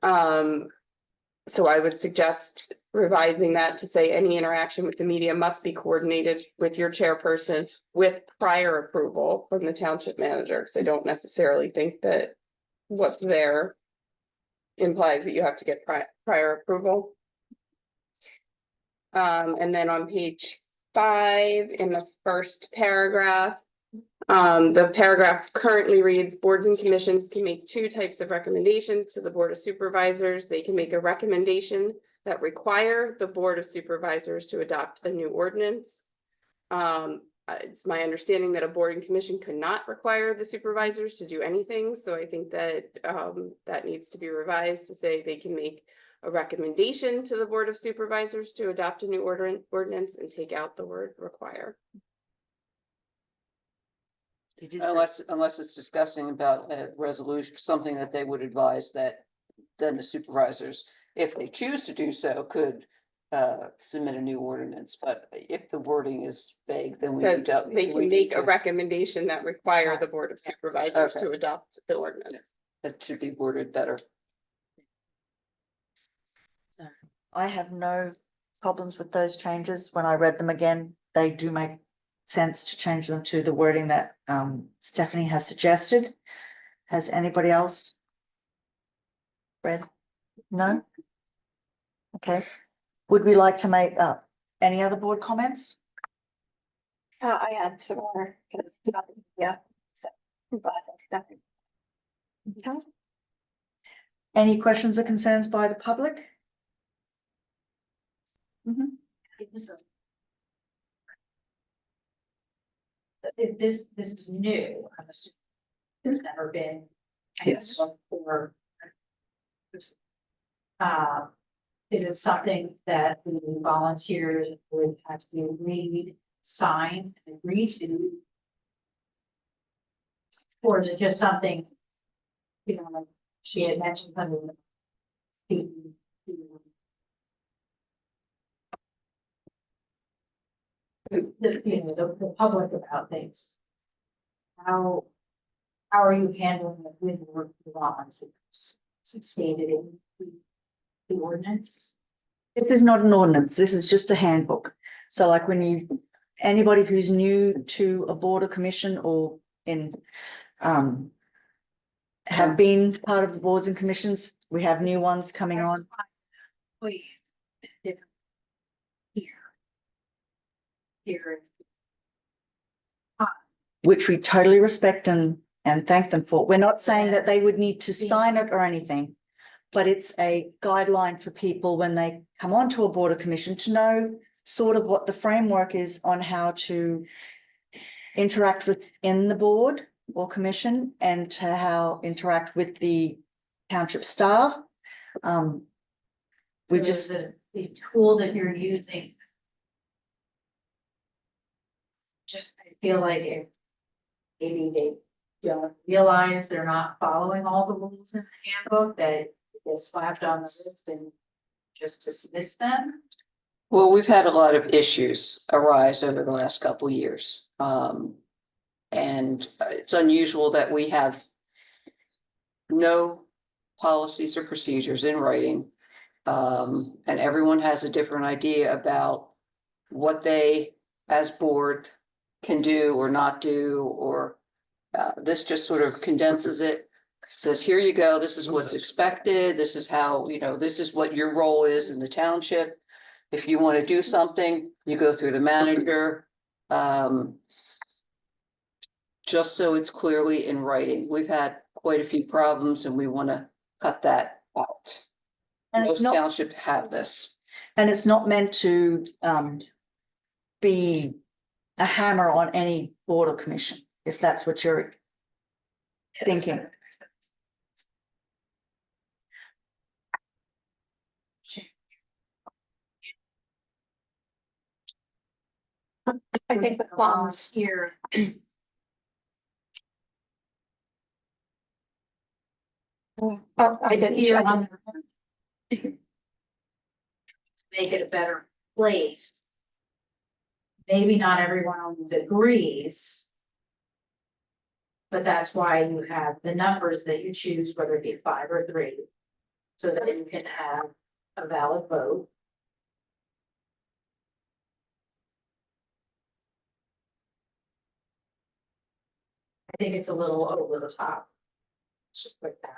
So I would suggest revising that to say any interaction with the media must be coordinated with your chairperson with prior approval from the township manager. Because I don't necessarily think that what's there implies that you have to get prior approval. And then on page 5, in the first paragraph, the paragraph currently reads, boards and commissions can make 2 types of recommendations to the Board of Supervisors. They can make a recommendation that require the Board of Supervisors to adopt a new ordinance. it's my understanding that a board and commission could not require the supervisors to do anything, so I think that that needs to be revised to say they can make a recommendation to the Board of Supervisors to adopt a new ordinance and take out the word require. You did say- Unless it's discussing about a resolution, something that they would advise that then the supervisors, if they choose to do so, could submit a new ordinance, but if the wording is vague, then we That need to. they we can need make a to- recommendation that require the Board of Supervisors Okay. to adopt the ordinance. That should be worded better. I have no problems with those changes. When I read them again, they do make sense to change them to the wording that Stephanie has suggested. Has anybody else read? No? Okay. Would we like to make any other board comments? I had some more, yeah, so, but nothing. Okay. Any questions or concerns by the public? Mhm. This is new, I'm assuming. There's never been. Yes. Or. Is it something that the volunteers would have to read, sign, and agree to? Or is it just something, you know, like she had mentioned, something the public about things? How are you handling it with your volunteers? Is it stated in the ordinance? This is not an ordinance. This is just a handbook. So like when anybody who's new to a board or commission or have been part of the boards and commissions, we have new ones coming on. Please. Here. Which we totally respect and thank them for. We're not saying that they would need to sign it or anything, but it's a guideline for people when they come onto a board or commission to know sort of what the framework is on how to interact within the board or commission and to how interact with the township staff. We So just, the tool that you're using. Just, I feel like if maybe they don't realize they're not following all the rules in the handbook, that it gets slapped on the wrist and just dismiss them. Well, we've had a lot of issues arise over the last couple years. And it's unusual that we have no policies or procedures in writing. And everyone has a different idea about what they as board can do or not do, or this just sort of condenses it. Says, here you go, this is what's expected, this is how, this is what your role is in the township. If you want to do something, you go through the manager. Just so it's clearly in writing. We've had quite a few problems and we want to cut that out. and it's Most not, townships have this. and it's not meant to be a hammer on any board or commission, if that's what you're thinking. I think the clause Here. oh, I didn't, Here on. Make it a better place. Maybe not everyone always agrees. But that's why you have the numbers that you choose, whether it be 5 or 3. So that you can have a valid vote. I think it's a little over the top. Just like that.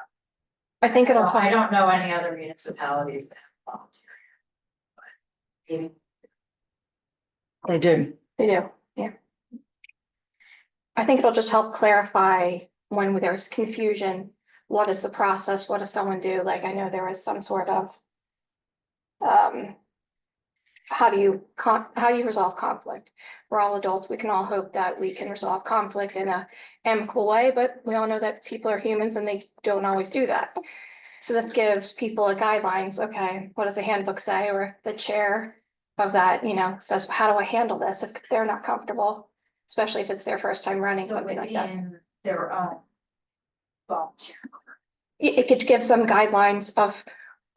I think it'll, I don't know any other municipalities that have volunteer. But maybe. They do. they do, yeah. I think it'll just help clarify when there's confusion, what is the process, what does someone do? Like, I know there was some sort of how do you resolve conflict? We're all adults. We can all hope that we can resolve conflict in a amicable way, but we all know that people are humans and they don't always do that. So this gives people a guidelines. Okay, what does the handbook say? Or the chair of that, says, how do I handle this if they're not comfortable? Especially if it's their first time running So something like that. within their own volunteer. It could give some guidelines of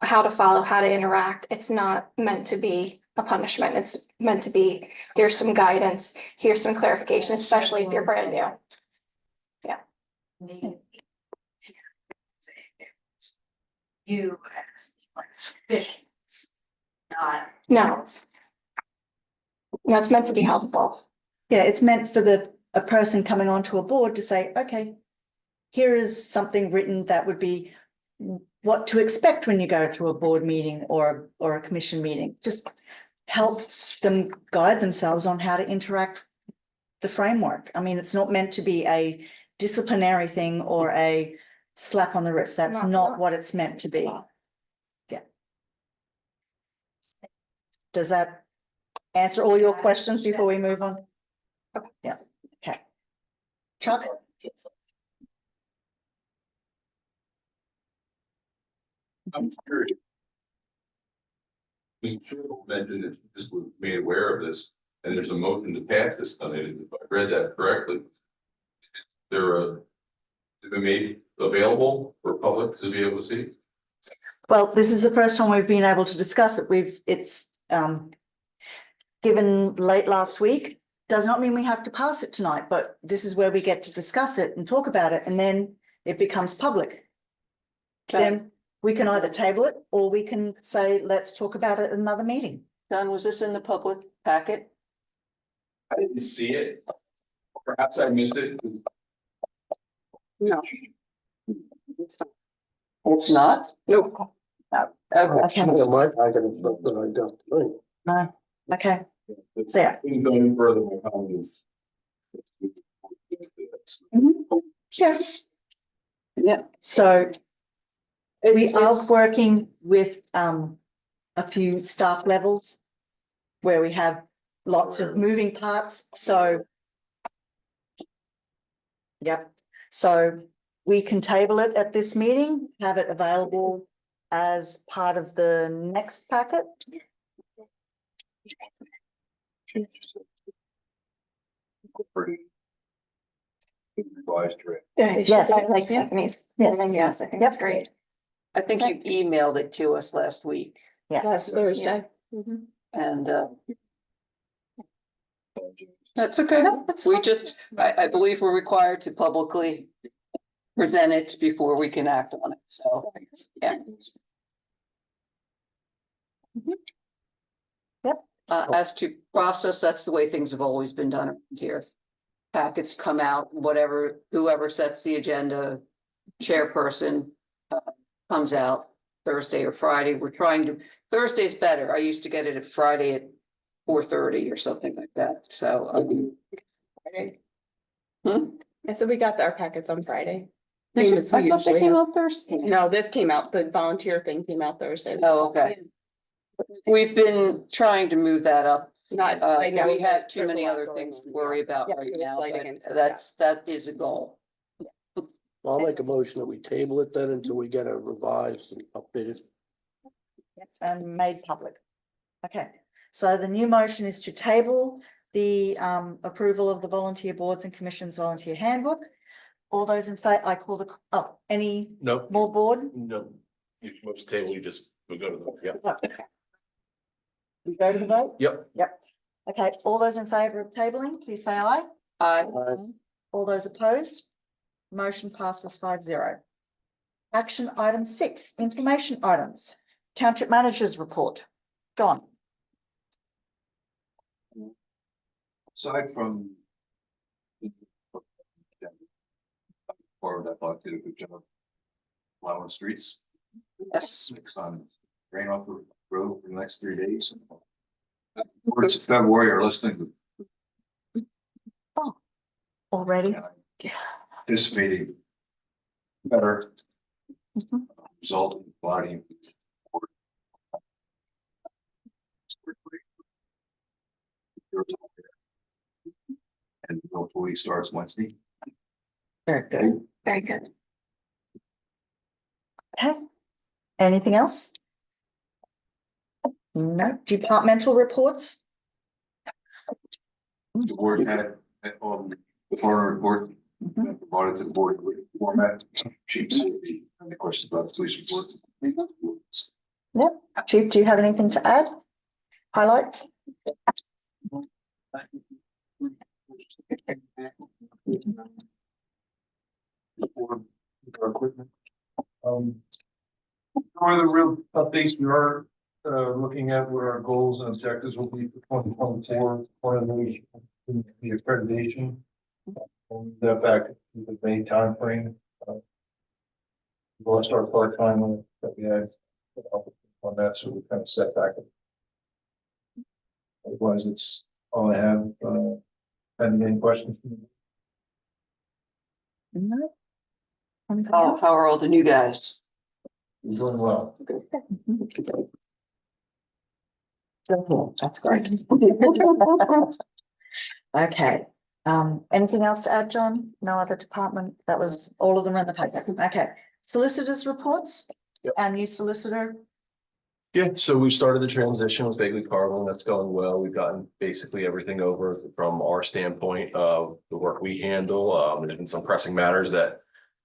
how to follow, how to interact. It's not meant to be a punishment. It's meant to be, here's some guidance, here's some clarification, especially if you're brand new. You as like officials, not. No. No, it's meant to be helpful. Yeah, it's meant for a person coming onto a board to say, okay, here is something written that would be what to expect when you go to a board meeting or a commission meeting. Just help them guide themselves on how to interact the framework. I mean, it's not meant to be a disciplinary thing or a slap on the wrist. That's not what it's meant to be. Yeah. Does that answer all your questions before we move on? Yeah, okay. Chuck? I'm curious. Mr. Sherwood mentioned that this was made aware of this, and there's a motion to pass this tonight, if I read that correctly. Is it made available for public to be able to see? Well, this is the first time we've been able to discuss it. It's given late last week. Does not mean we have to pass it tonight, but this is where we get to discuss it and talk about it, and then it becomes public. Then we can either table it or we can say, let's talk about it at another meeting. Don, was this in the public packet? I didn't see it. Perhaps I missed it. No. It's not? Nope. Okay. Okay, Yeah, my packet is something I got tonight. no, okay, so yeah. Didn't go any further, my comments. Yes. Yeah. So we It's, are working with a few staff levels where we have lots of moving parts, so. Yep, so we can table it at this meeting, have it available as part of the next packet. Revised draft. Yes. I like Stephanie's. Yes. Yes, I think that's great. I think you emailed it to us last week Last Thursday. and that's okay. We just, I believe we're required to publicly present it before we can act on it. So, yeah. Yep. As to process, that's the way things have always been done around here. Packets come out, whatever, whoever sets the agenda, chairperson comes out Thursday or Friday. We're trying to, Thursday's better. I used to get it at Friday at 4:30 or something like that. So, Friday. Hmm? I said we got our packets on Friday. I Same as we thought they usually came have. out Thursday. No, this came out, the volunteer thing came out Thursday. Oh, okay. We've been trying to move that up. Not, I know. We have too there's a many lot other going things to on. worry about Yeah, right it was now, light but against it, that is a goal. I'll make a motion that we table it then until we get a revised and updated. And made public. Okay, so the new motion is to table the approval of the volunteer boards and commissions volunteer handbook. All those in favor, I call any Nope. more board? No. You most table, you just, we go to the, yeah. We go to the vote? Yep. Yep. Okay, all those in favor of tabling, please say aye. I, All those opposed? Motion passes 5-0. Action item 6, information items. Township managers report. John. Aside from. Part of that thought did a good job. Plowing streets. yes, Next on rain off the road for the next 3 days. Boards of February are listening Already? to anticipating better Mhm. result in body. typically starts Wednesday. Very good. Very good. Okay. Anything else? No. Departmental reports? The board had, the coroner report, provided to the board with format, sheets, any questions about the police report? Yep. Chief, do you have anything to add? Highlights? Our equipment. One of the real updates we are looking at what our goals and objectives will be for 2024. One of those is the accreditation. That back to the May timeframe. Lost our part-time that we had on that, so we kind of set back. Otherwise, it's all I have. Any questions? No. Anything How, else? how are all the new guys? You're doing well. That's great. Okay, anything else to add, John? No other department? That was, all of them are in the packet. Okay, solicitors reports? Yep. Our new solicitor, Yeah, so we've started the transition with Bagley Carlin. That's going well. We've gotten basically everything over from our standpoint of the work we handle. There's been some pressing matters that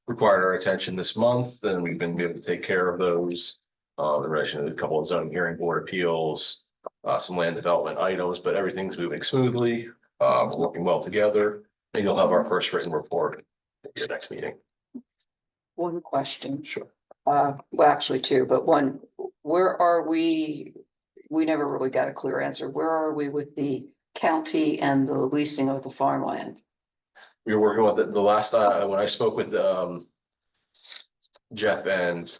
required our attention this month, and we've been able to take care of those. In relation to a couple of zoning hearing board appeals, some land development items, but everything's moving smoothly. We're working well together, and you'll have our first written report at your next meeting. One question. Sure. Well, actually two, but one, where are we? We never really got a clear answer. Where are we with the county and the leasing of the farmland? We were working with the last, when I spoke with, Jeff and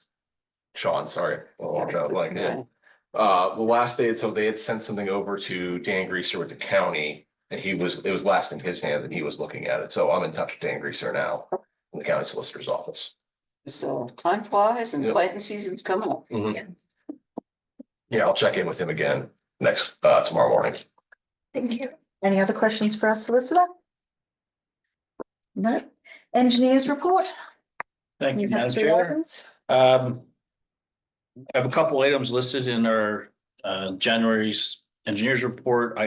Sean, sorry. The last day, so they had sent something over to Dan Greaser with the county, and it was last in his hand, and he was looking at it. So I'm in touch with Dan Greaser now in the county solicitor's office. So time flies and Yep. planting season's coming up. Mhm. Yeah, I'll check in with him again tomorrow morning. thank you. Any other questions for our solicitor? No. Engineers report? Thank you, You have Madam three Chair. items? I have a couple items listed in our January's engineers report.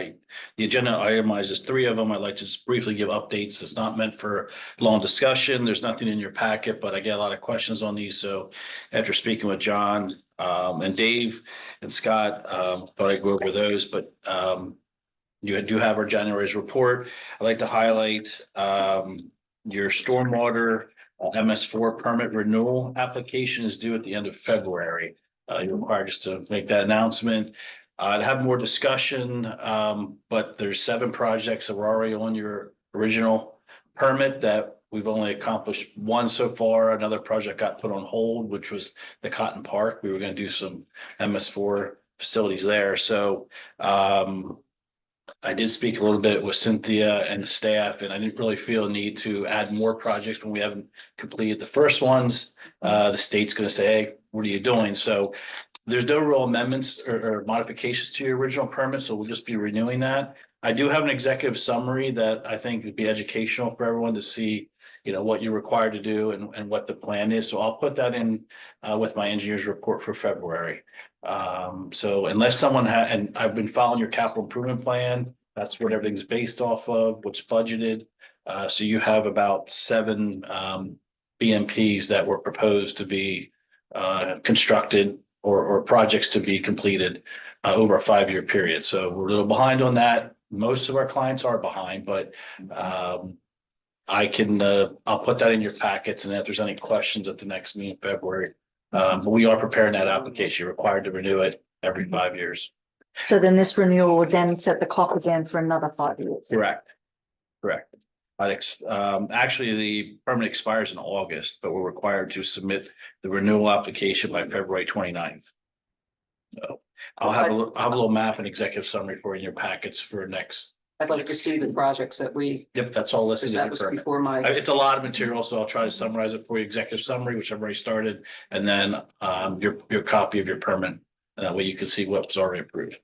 The agenda itemizes three of them. I'd like to just briefly give updates. It's not meant for long discussion. There's nothing in your packet, but I get a lot of questions on these. So after speaking with John and Dave and Scott, thought I'd go over those, but you do have our January's report. I'd like to highlight your stormwater MS4 permit renewal application is due at the end of February. You're required just to make that announcement. To have more discussion, but there's 7 projects that were already on your original permit that we've only accomplished one so far. Another project got put on hold, which was the Cotton Park. We were going to do some MS4 facilities there. So I did speak a little bit with Cynthia and the staff, and I didn't really feel a need to add more projects when we haven't completed the first ones. The state's going to say, hey, what are you doing? So there's no real amendments or modifications to your original permit, so we'll just be renewing that. I do have an executive summary that I think would be educational for everyone to see, what you're required to do and what the plan is. So I'll put that in with my engineer's report for February. So unless someone and I've been following your capital improvement plan, that's what everything's based off of, what's budgeted. So you have about 7 BMPs that were proposed to be constructed or projects to be completed over a 5-year period. So we're a little behind on that. Most of our clients are behind, but I'll put that in your packets, and if there's any questions at the next meeting in February. But we are preparing that application. You're required to renew it every 5 years. So then this renewal would then set the clock again for another 5 years. Correct. Actually, the permit expires in August, but we're required to submit the renewal application by February 29th. So I'll have a little map and executive summary for you in your packets for next. I'd like to see the projects that Yep, that's all listed in that the was permit. before my, It's a lot of material, so I'll try to summarize it for you, executive summary, which I've already started, and then your copy of your permit. That way you can see what was already approved.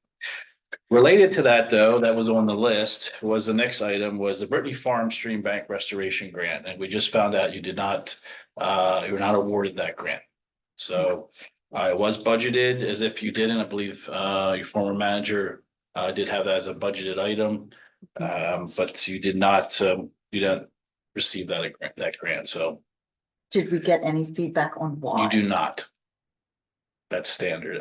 Related to that, though, that was on the list, was the next item was the Brittany Farm Stream Bank Restoration Grant, and we just found out you did not, you were not awarded that grant. So it was budgeted as if you didn't, I believe, your former manager did have that as a budgeted item. But you did not, you didn't receive that grant, so Did we get any feedback on why? you do not. That's standard.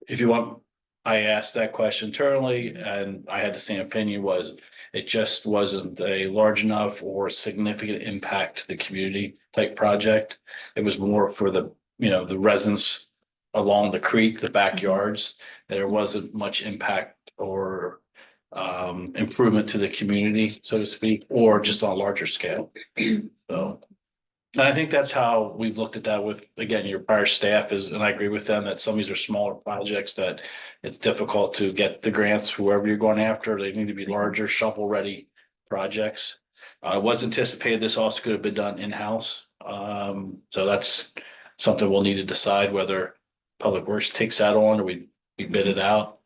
If you want, I asked that question internally and I had the same opinion, was it just wasn't a large enough or significant impact to the community type project. It was more for the, the residents along the creek, the backyards. There wasn't much impact or improvement to the community, so to speak, or just on a larger scale. So. And I think that's how we've looked at that with, again, your prior staff is, and I agree with them that some of these are smaller projects that it's difficult to get the grants, whoever you're going after, they need to be larger shovel-ready projects. It was anticipated this also could have been done in-house. So that's something we'll need to decide whether Public Works takes that on or we bid it out.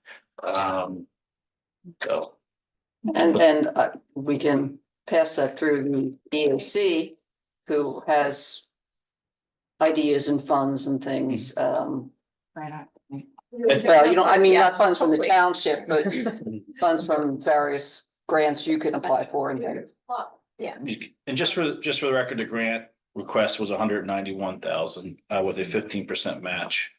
So. And we can pass that through the EOC, who has ideas and funds and things. Well, I mean, not funds from the township, but funds from various grants you can apply for and things. Yeah. And just for the record, the grant request was 191,000 with a 15% match.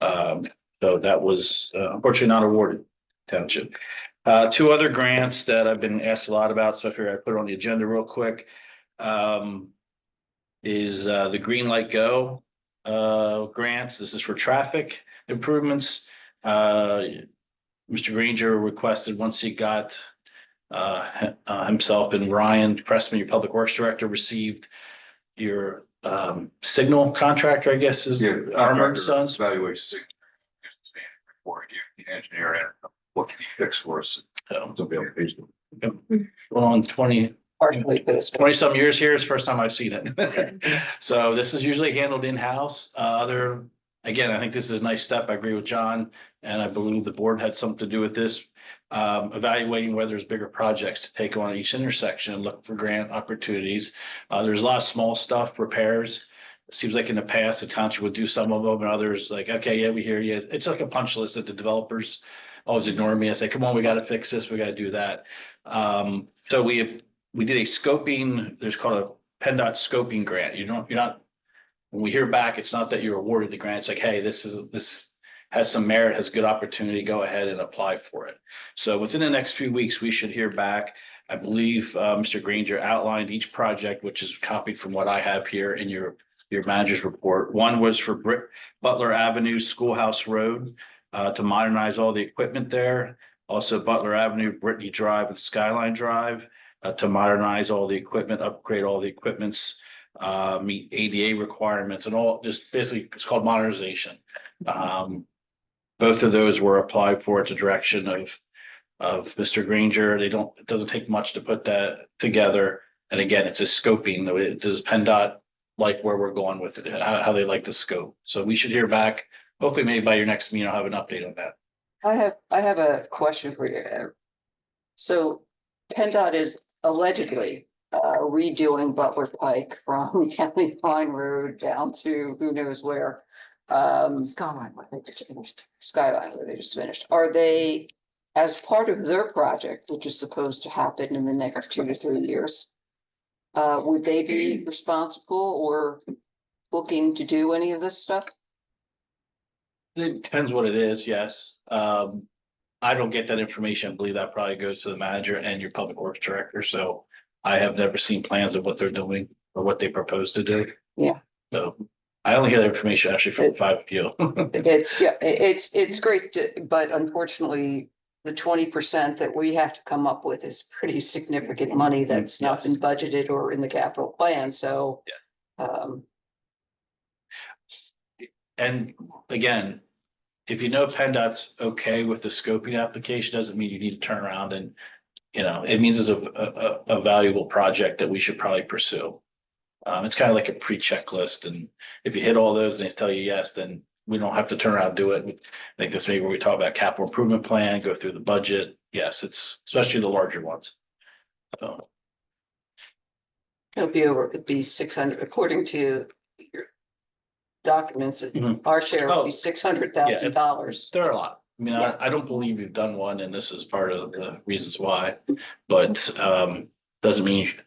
So that was unfortunately not awarded township. Two other grants that I've been asked a lot about, so I figured I'd put it on the agenda real quick. Is the Green Light Go grant. This is for traffic improvements. Mr. Granger requested once he got himself and Ryan Pressman, your Public Works Director, received your signal contractor, I guess is Armor and Sons. Evaluation. For you, the engineer, and what can you fix for us? So be able to pay them. On 20 Partially, some years here is the first time I've seen it. So this is usually handled in-house. Again, I think this is a nice step. I agree with John, and I believe the board had something to do with this. Evaluating whether there's bigger projects to take on each intersection and look for grant opportunities. There's a lot of small stuff, repairs. It seems like in the past, the township would do some of them and others like, okay, yeah, we hear you. It's like a punch list that the developers always ignore me. I say, come on, we got to fix this. We got to do that. So we did a scoping, there's called a PennDOT scoping grant. You're not, when we hear back, it's not that you're awarded the grant. It's like, hey, this has some merit, has good opportunity, go ahead and apply for it. So within the next few weeks, we should hear back. I believe Mr. Granger outlined each project, which is copied from what I have here in your manager's report. One was for Butler Avenue, Schoolhouse Road, to modernize all the equipment there. Also Butler Avenue, Brittany Drive and Skyline Drive. To modernize all the equipment, upgrade all the equipments, meet ADA requirements and all, just basically it's called modernization. Both of those were applied for at the direction of Mr. Granger. It doesn't take much to put that together. And again, it's a scoping. Does PennDOT like where we're going with it, how they like the scope? So we should hear back, hopefully maybe by your next meeting, I'll have an update on that. I have a question for you. So PennDOT is allegedly redoing Butler Pike from County Line Road down to who knows where. Skyline, what they just finished. Skyline, where they just finished. Are they, as part of their project, which is supposed to happen in the next 2 to 3 years, would they be responsible or looking to do any of this stuff? It depends what it is, yes. I don't get that information. I believe that probably goes to the manager and your Public Works Director. So I have never seen plans of what they're doing or what they propose to do. Yeah. So I only hear the information actually from 5 of you. It's great, but unfortunately, the 20% that we have to come up with is pretty significant money that's not been budgeted or in the capital plan. So, and again, if you know PennDOT's okay with the scoping application, doesn't mean you need to turn around and, it means it's a valuable project that we should probably pursue. It's kind of like a pre-checklist, and if you hit all those and they tell you yes, then we don't have to turn around and do it. I think this maybe where we talk about capital improvement plan, go through the budget. Yes, it's especially the larger ones. So, It'd be 600, according to your documents, Mhm. our share would Oh, be $600,000. there are a lot. I mean, I don't believe you've done one, and this is part of the reasons why, but doesn't mean you should.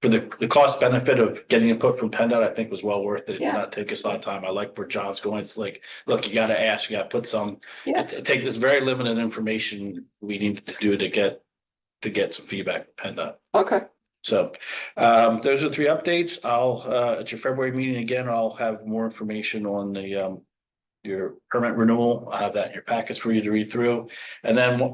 For the cost benefit of getting input from PennDOT, I think was well worth it. It did Yeah. not take us a lot of time. I like where John's going. It's like, look, you gotta ask, you gotta put some. Yeah. Take this very limited information we need to do to get some feedback from PennDOT. Okay, So, those are 3 updates. I'll, at your February meeting again, I'll have more information on the, your permit renewal. I'll have that in your packets for you to read through. And then,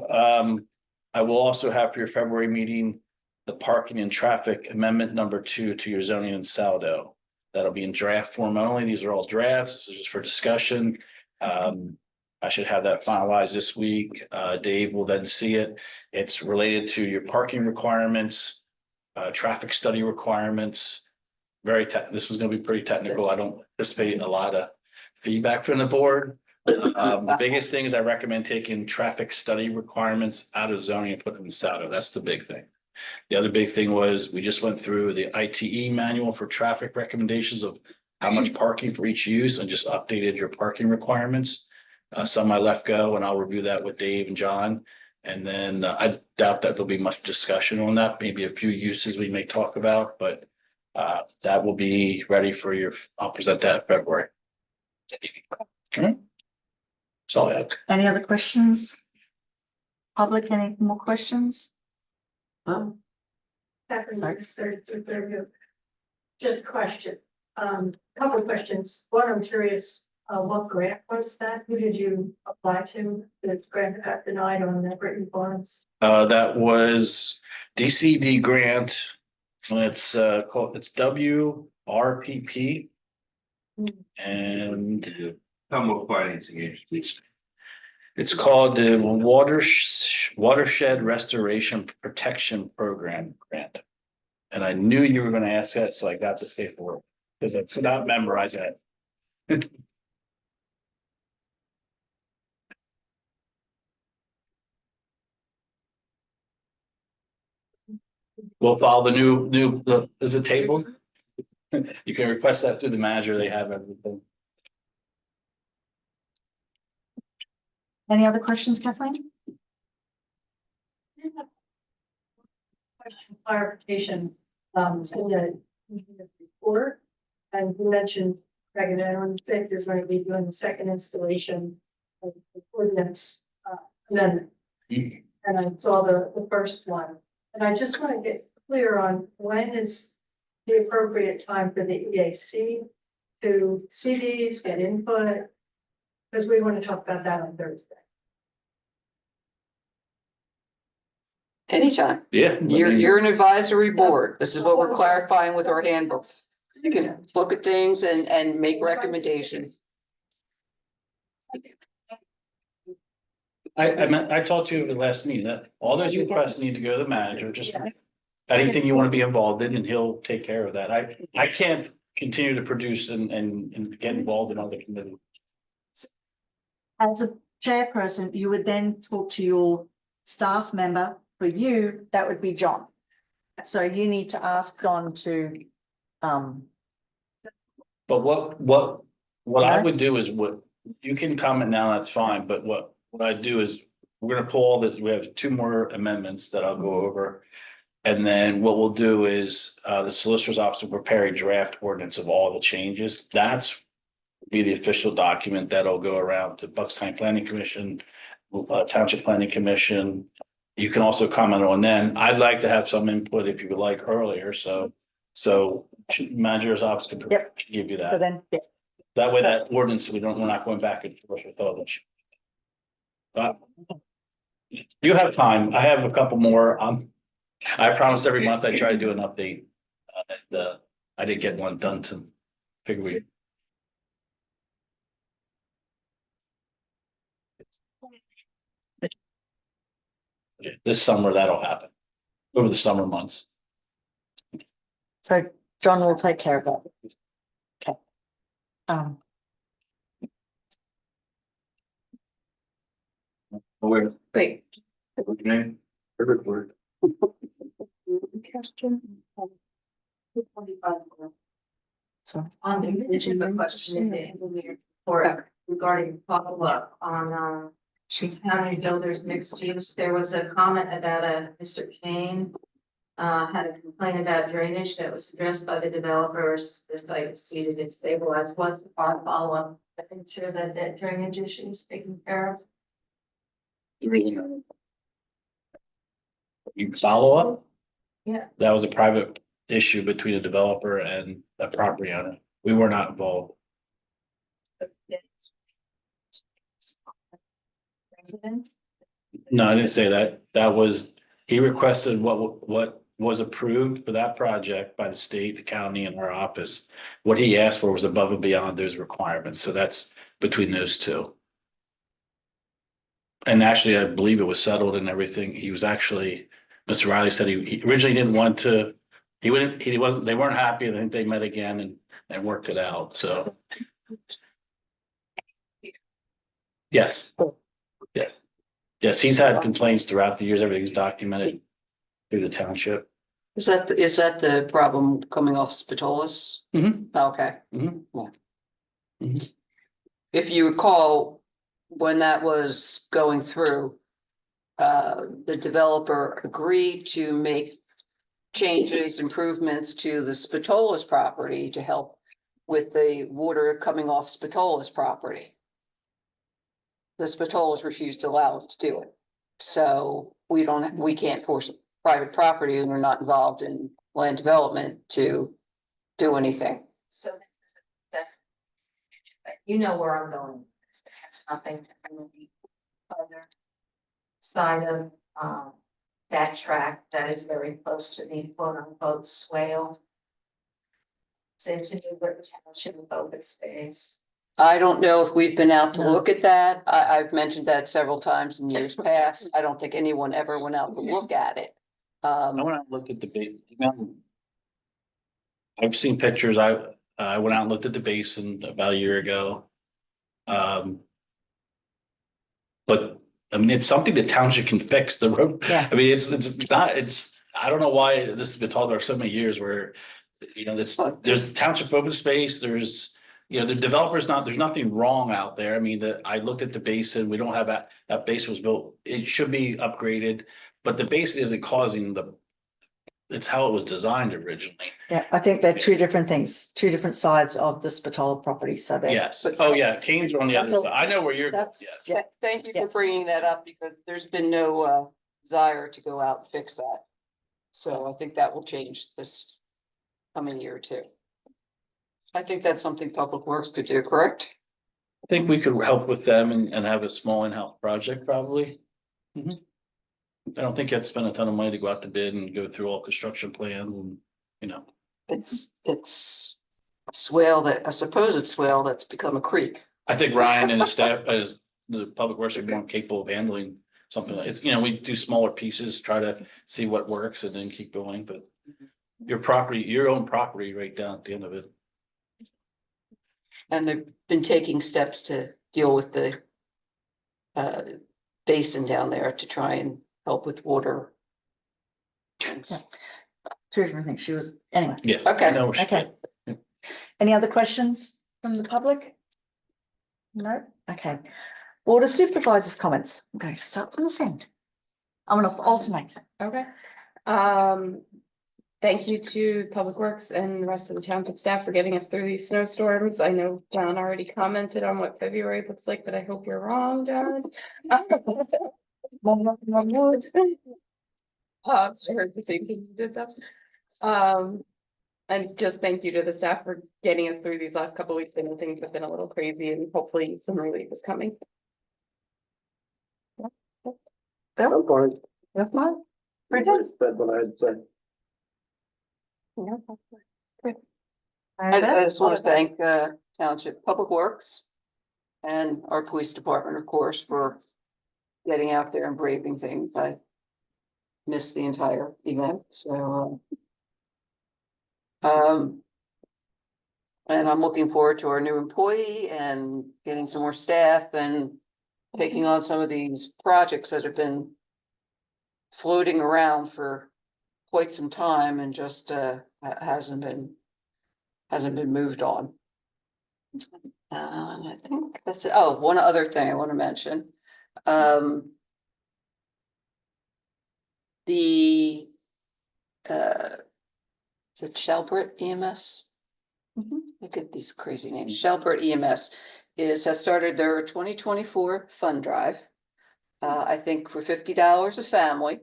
I will also have for your February meeting, the parking and traffic amendment number 2 to your zoning and Saldo. That'll be in draft form only. These are all drafts. This is just for discussion. I should have that finalized this week. Dave will then see it. It's related to your parking requirements, traffic study requirements. This was gonna be pretty technical. I don't anticipate a lot of feedback from the board. The biggest thing is I recommend taking traffic study requirements out of zoning and putting them in Saldo. That's the big thing. The other big thing was we just went through the ITE manual for traffic recommendations of how much parking for each use and just updated your parking requirements. Some I left go and I'll review that with Dave and John. And then I doubt that there'll be much discussion on that, maybe a few uses we may talk about, but that will be ready for I'll present that in February. Okay. That's all I have. Any other questions? Public, any more questions? Oh, Catherine, Sorry. just just a question, couple of questions. One, I'm curious, what grant was that? Who did you apply to? This grant got denied on the Britain Farms. That was DCD grant. It's it's WRPP. And Commonwealth Financing Agency. it's called the Watershed Restoration Protection Program Grant. And I knew you were gonna ask that, so I got the paperwork, because I could not memorize that. We'll follow the new, is it tabled? You can request that through the manager, they have everything. any other questions, Kathleen? Question clarification, in the report, and you mentioned, Craig, and I don't think you're going to be doing the second installation of the ordinance, amendment. And I saw the first one, and I just want to get clear on when is the appropriate time for the EAC to see these, get input, because we want to talk about that on Thursday. anytime. Yeah. You're an advisory board. This is what we're clarifying with our handbooks. You can look at things and make recommendations. I talked to you at the last meeting, that all those requests need to go to the manager, just anything you want to be involved in, and he'll take care of that. I can't continue to produce and get involved in other committees. As a chairperson, you would then talk to your staff member. For you, that would be John. So you need to ask John to, But what I would do is you can comment now, that's fine, but what I do is, we're gonna pull all that, we have 2 more amendments that I'll go over. And then what we'll do is, the solicitor's office will prepare a draft ordinance of all the changes. That's be the official document that'll go around to Buckstein Planning Commission, Township Planning Commission. You can also comment on them. I'd like to have some input if you would like earlier, so manager's office can Yep. give you so that. then, yes. That way that ordinance, we're not going back and forth with all this. You have time. I have a couple more. I promise every month I try to do an update. I did get one done to figure we. This summer, that'll happen. Over the summer months. So John will take care of that. Okay. Oh, wait, Wait. what's your name? Perfect word. So on the legitimate question in the engineer report regarding follow-up on, county builders mixed use, there was a comment about Mr. Kane had a complaint about drainage that was addressed by the developers. The site was seeded and stabilized. Was our follow-up to ensure that that drainage issue is taken care of? You follow up? Yeah. That was a private issue between a developer and a property owner. We were not involved. Residents? No, I didn't say that. That was, he requested what was approved for that project by the state, the county, and our office. What he asked for was above and beyond those requirements. So that's between those two. And actually, I believe it was settled and everything. He was actually, Mr. Riley said he originally didn't want to, he wasn't, they weren't happy. I think they met again and worked it out. So. Yes. Yes. Yes, he's had complaints throughout the years. Everything's documented through the township. Is that the problem coming off Spatolis? Mm-hmm. Okay. Mhm. Yeah. Mhm. If you recall, when that was going through, the developer agreed to make changes, improvements to the Spatolis property to help with the water coming off Spatolis property. The Spatolis refused to allow it to do it. So we can't force a private property and we're not involved in land development to do anything. So that, you know where I'm going. with this. It has nothing to do with the other side of, that track that is very close to the quote unquote swale. Seems to be where the township of open space. I don't know if we've been out to No. look at that. I've mentioned that several times in years past. I don't think anyone ever went out to look at it. I went out and looked at the basin. I've seen pictures. I went out and looked at the basin about a year ago. But I mean, it's something the township can fix the road. Yeah. I mean, I don't know why this has been talked about for so many years where, there's township open space, there's, the developers there's nothing wrong out there. I mean, I looked at the basin, we don't have that basin was built, it should be upgraded, but the basin isn't causing it's how it was designed originally. Yeah, I think they're two different things, two different sides of the Spatola property, so they. Yes. Oh, yeah. Canes are on the other That's all- side. I know where you're going. That's, Yes. yeah, Thank you for Yes. bringing that up because there's been no desire to go out and fix that. So I think that will change this coming year too. I think that's something Public Works could do, correct? I think we could help with them and have a small in-house project probably. Mm-hmm. I don't think you have to spend a ton of money to go out to bid and go through all construction plans and, It's a swale a supposed swale that's become a creek. I think Ryan and his staff, as the Public Works are more capable of handling something like, we do smaller pieces, try to see what works and then keep going, but your own property right down at the end of it. And they've been taking steps to deal with the basin down there to try and help with water. Yeah. Two different things. She was, anyway. Yeah. Okay. I know where she- Okay. Any other questions from the public? No? Okay. Board of Supervisors comments. I'm going to start from this end. I'm going to alternate. Okay. Thank you to Public Works and the rest of the township staff for getting us through these snowstorms. I know John already commented on what February looks like, but I hope you're wrong, John. I heard the same thing you did, that. And just thank you to the staff for getting us through these last couple of weeks. I know things have been a little crazy and hopefully some relief is coming. I'm fine. That's mine. Said what I had said. I just want to thank Township Public Works and our police department, of course, for getting out there and braving things. I missed the entire event, so. And I'm looking forward to our new employee and getting some more staff and taking on some of these projects that have been floating around for quite some time and just hasn't been moved on. And I think that's it. Oh, one other thing I want to mention. The is it Shelbert EMS? Mhm. Look at these crazy names. Shelbert EMS has started their 2024 fund drive. I think for $50 a family.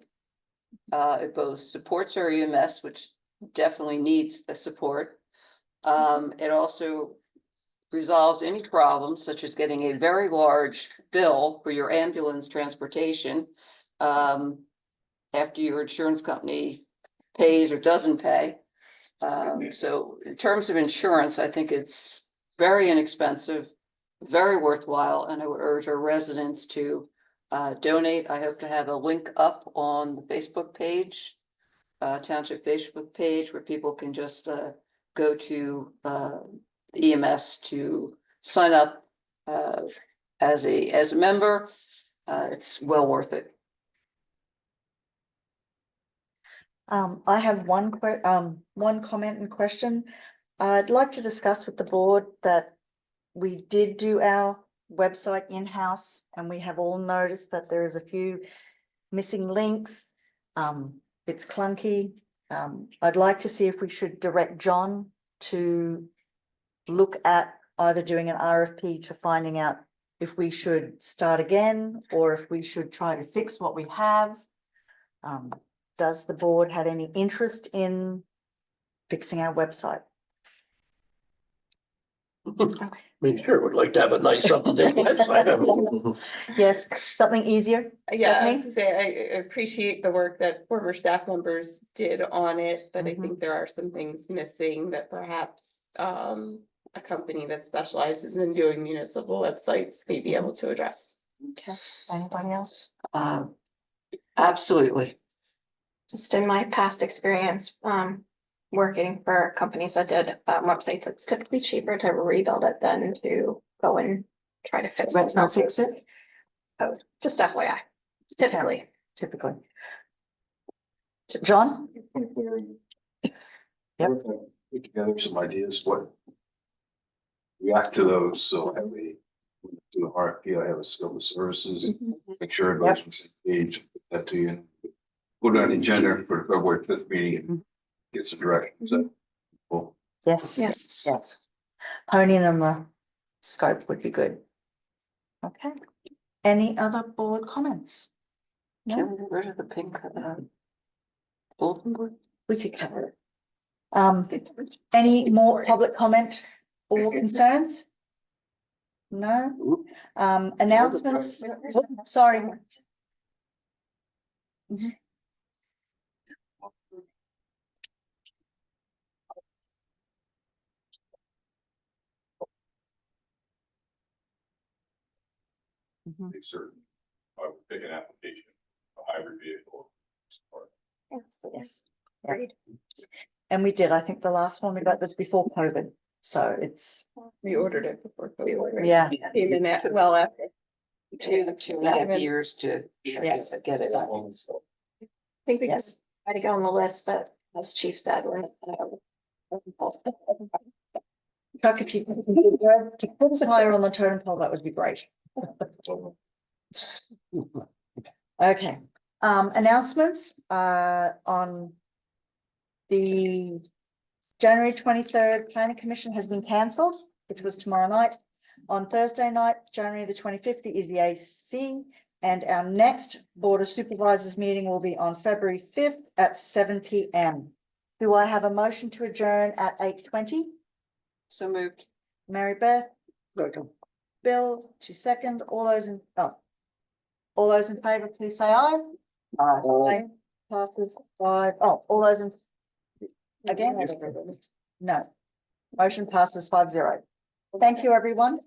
It both supports our EMS, which definitely needs the support. It also resolves any problems such as getting a very large bill for your ambulance transportation. After your insurance company pays or doesn't pay. So in terms of insurance, I think it's very inexpensive, very worthwhile, and I would urge our residents to donate. I hope to have a link up on the Facebook page, township Facebook page, where people can just go to the EMS to sign up as a member. It's well worth it. I have one comment and question. I'd like to discuss with the board that we did do our website in-house and we have all noticed that there is a few missing links. It's clunky. I'd like to see if we should direct John to look at either doing an RFP to finding out if we should start again or if we should try to fix what we have. Does the board have any interest in fixing our website? I mean, sure, would like to have a nice up-to-date website. Yes, something easier? Yeah, I Stephanie? was to say, I appreciate the work that former staff members did on it, but I Mhm. think there are some things missing that perhaps a company that specializes in doing municipal websites may be able to address. Okay, anybody else? Absolutely. Just in my past experience, working for companies that did websites, it's typically cheaper to rebuild it than to go and try to fix it. Let's fix it, Oh, just FYI, typically. typically. John? Yep. Put together some ideas, what react to those, so have we do an RFP, I have a scope of services, make sure everybody's on the same page, put that to you. And put it on the agenda for February 5th meeting and get some direction. So, well, Yes. Yes. Yes. Honing on the scope would be good. Okay. Any other board comments? Can No, we get rid of the pink bulletin board? we could cover it. Any more public comment or concerns? No? Announcements? Oh, sorry. Mhm. They certain, I would pick an application, a hybrid vehicle. Or Yes. Agreed. And we did, I think the last one we got was before COVID, so it's, We ordered it before COVID. yeah. Came in at, well after. 2.5 years to Yeah. get it. I think we can Yes. try to go on the list, but as Chief said, we're. Chuck, if you to put us higher on the totem pole, that would be great. Okay, announcements, on the January 23rd planning commission has been cancelled, which was tomorrow night. On Thursday night, January the 25th, is the AC, and our next Board of Supervisors meeting will be on February 5th at 7 PM. Do I have a motion to adjourn at 8:20? So moved. Mary Beth, Bill, to second, all those in favor, please say aye. Aye. Passes 5, all those in. Again? No. Motion passes 5-0. Thank you, everyone.